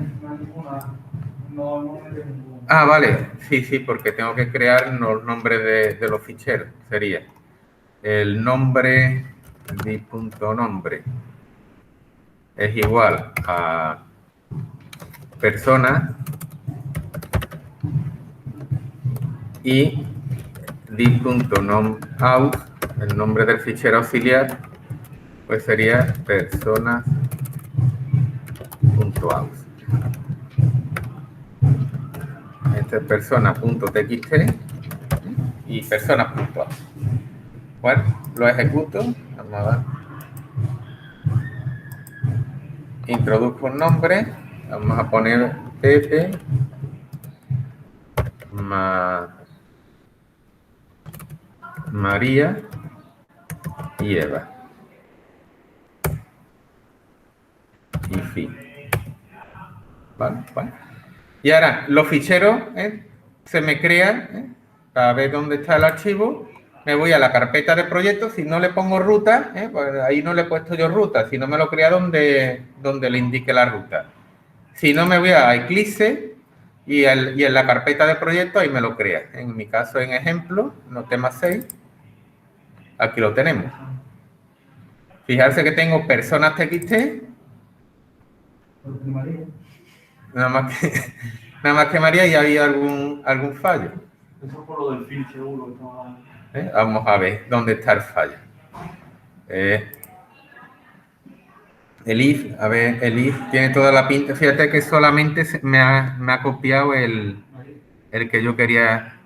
Ah, vale. Sí, porque tengo que crear los nombres de los ficheros. Sería el nombre div.nombre es igual a persona y div.nomout, el nombre del fichero auxiliar, pues sería personas.out. Este es persona.txt y personas.out. Bueno, lo ejecuto. Vamos a ver. Introduzco un nombre. Vamos a poner Pepe. María y Eva. Y fin. Vale. Y ahora, los ficheros se me crean. Para ver dónde está el archivo, me voy a la carpeta de proyectos. Si no le pongo ruta, pues ahí no le he puesto yo ruta. Si no, me lo crea donde le indique la ruta. Si no, me voy a Eclipse y en la carpeta de proyecto ahí me lo crea. En mi caso, en ejemplo, no tema 6, aquí lo tenemos. Fijarse que tengo personas TXT, nada más que María, y había algún fallo.
Eso es por lo del fin, seguro. Que estaba...
Vamos a ver dónde está el fallo. El if, a ver, el if tiene toda la pinta. Fíjate que solamente me ha copiado el que yo quería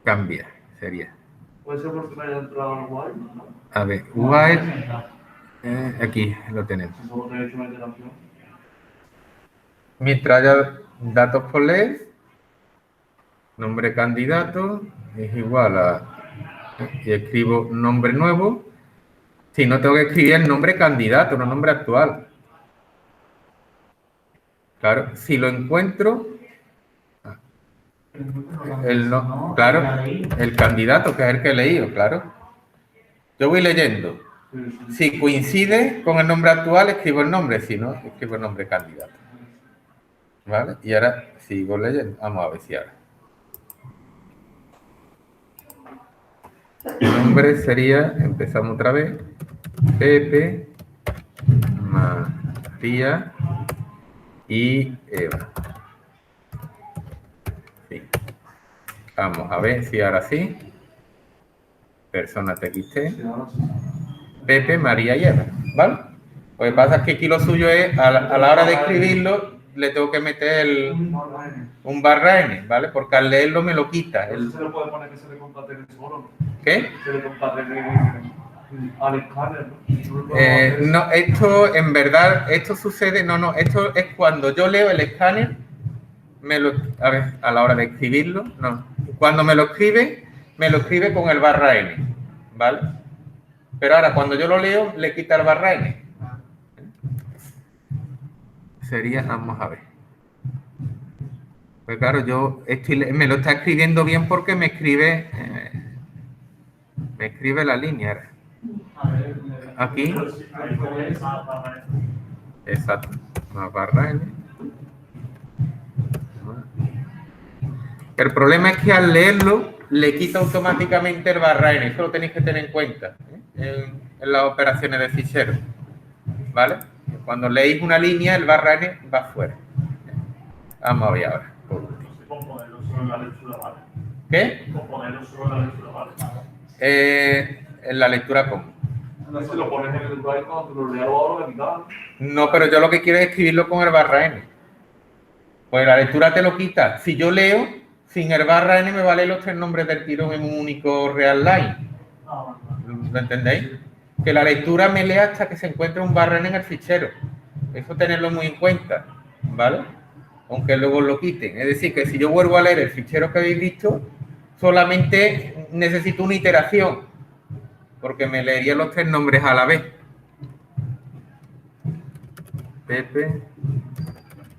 cambiar. Sería.
Puede ser porque me haya entrado al while, ¿no?
A ver, while. Aquí lo tenemos.
Solo te he hecho una iteración.
Mientras haya datos por leer, nombre candidato es igual a. Y escribo nombre nuevo. Si no, tengo que escribir el nombre candidato, no nombre actual. Claro, si lo encuentro, el candidato, que es el que he leído, claro. Yo voy leyendo. Si coincide con el nombre actual, escribo el nombre. Si no, escribo el nombre candidato. ¿Vale? Y ahora sigo leyendo. Vamos a ver si ahora. El nombre sería, empezamos otra vez, Pepe, María y Eva. Sí. Vamos a ver si ahora sí. Persona TXT. Pepe, María y Eva. ¿Vale? Lo que pasa es que aquí lo suyo es, a la hora de escribirlo, le tengo que meter un barra N, ¿vale? Porque al leerlo me lo quita.
Se le puede poner que se le concaten solo, ¿no?
¿Qué?
Se le concaten al escáner, ¿no?
No, esto en verdad, esto sucede, no, esto es cuando yo leo el escáner, a ver, a la hora de escribirlo, no. Cuando me lo escribe con el barra N, ¿vale? Pero ahora cuando yo lo leo, le quita el barra N. Sería, vamos a ver. Pues claro, me lo está escribiendo bien porque me escribe la línea. Aquí. Exacto. Más barra N. El problema es que al leerlo le quita automáticamente el barra N. Eso lo tenéis que tener en cuenta en las operaciones de fichero. ¿Vale? Cuando leéis una línea, el barra N va fuera. Vamos a ver ahora.
Componerlo solo en la lectura, ¿vale?
¿Qué?
Componerlo solo en la lectura, ¿vale?
En la lectura común.
Si lo pones en el drive, cuando lo leas ahora, le quitas.
No, pero yo lo que quiero es escribirlo con el barra N. Pues la lectura te lo quita. Si yo leo, sin el barra N me vale los 3 nombres del tirón en un único real line. ¿Lo entendéis? Que la lectura me lea hasta que se encuentre un barra N en el fichero. Eso tenerlo muy en cuenta, ¿vale? Aunque luego lo quiten. Es decir, que si yo vuelvo a leer el fichero que habéis visto, solamente necesito una iteración, porque me leería los 3 nombres a la vez. Pepe,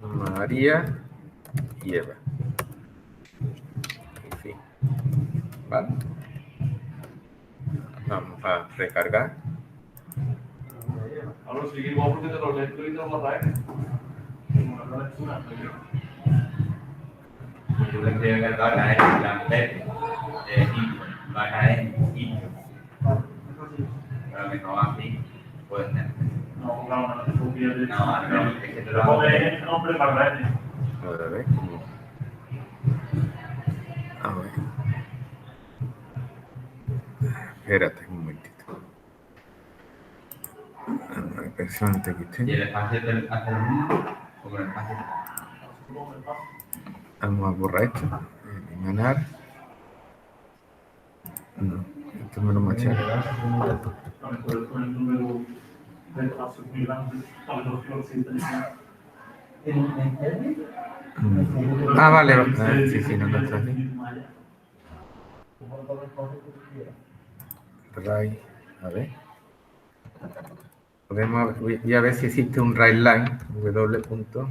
María y Eva. En fin. ¿Vale? Vamos a recargar.
Ahora seguimos porque te lo lees y te lo vas a traer.
Yo le creo que el barra es la Pepe, barra es intro. Pero que no así, puede ser.
No, claro, no te copias de...
No, es que te
Te
lo
pones el nombre para N.
A ver. A ver. Espérate un momentito. A ver, persona TXT.
Y el espacio hace lo mismo, como el espacio.
Vamos a borrar esto. Eliminar. No, esto me lo machaca.
También puedes poner el número de espacio muy grande para que los flores se interesen.
Ah, vale. Sí, no está así. Right. A ver. Voy a ver si existe un right line. W punto.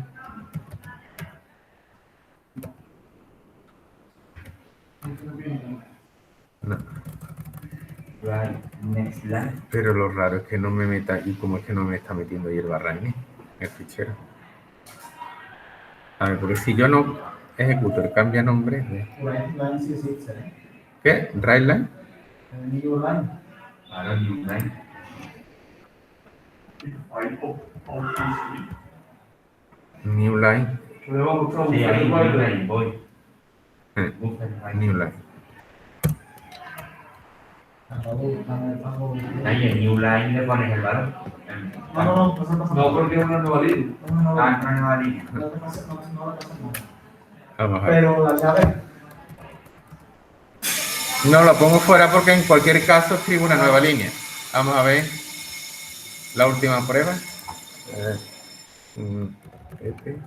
No.
Right, next line.
Pero lo raro es que no me meta. ¿Y cómo es que no me está metiendo ahí el barra N en el fichero? A ver, porque si yo no. ejecutor cambia nombre.
Line C6 है
¿Qué? Right line.
new line
Ahora new line.
Ahí,
New line.
Sí, ahí new line, voy.
Eh,
Busca el line.
New line.
Ahí en new line le pones el valor.
no pasa nada
No, porque es una nueva línea.
Ah, una nueva línea.
no le pasa nada
Vamos a ver.
pero la llave
No, lo pongo fuera porque en cualquier caso escribo una nueva línea. Vamos a ver la última prueba. Este.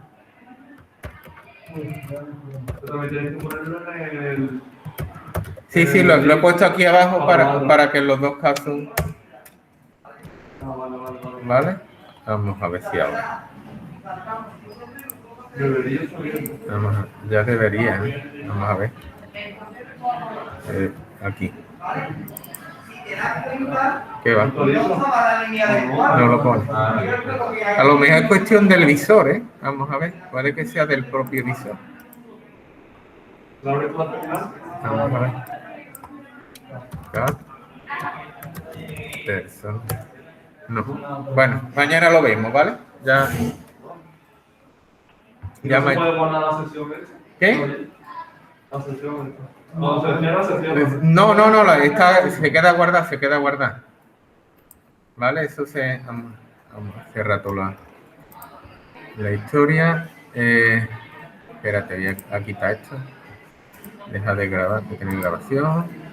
Tú también tienes que ponerlo en el...
Sí, lo he puesto aquí abajo para que en los dos casos.
Vale.
¿Vale? Vamos a ver si ahora.
Debería salir.
Ya debería, ¿eh? Vamos a ver. Aquí. ¿Qué va? No lo pone. A lo mejor es cuestión del visor, ¿eh? Vamos a ver. Puede que sea del propio visor.
¿La abre tú la terminal?
Vamos a ver. Cat. Person. No. Bueno, mañana lo vemos, ¿vale? Ya
¿No se
me...
puede guardar la sesión esa?
¿Qué?
La sesión esa. No, se cierra, se cierra.
No, se queda guardada. ¿Vale? Eso se... Vamos a cerrar toda la historia. Espérate, voy a quitar esto. Deja de grabar, que tiene grabación.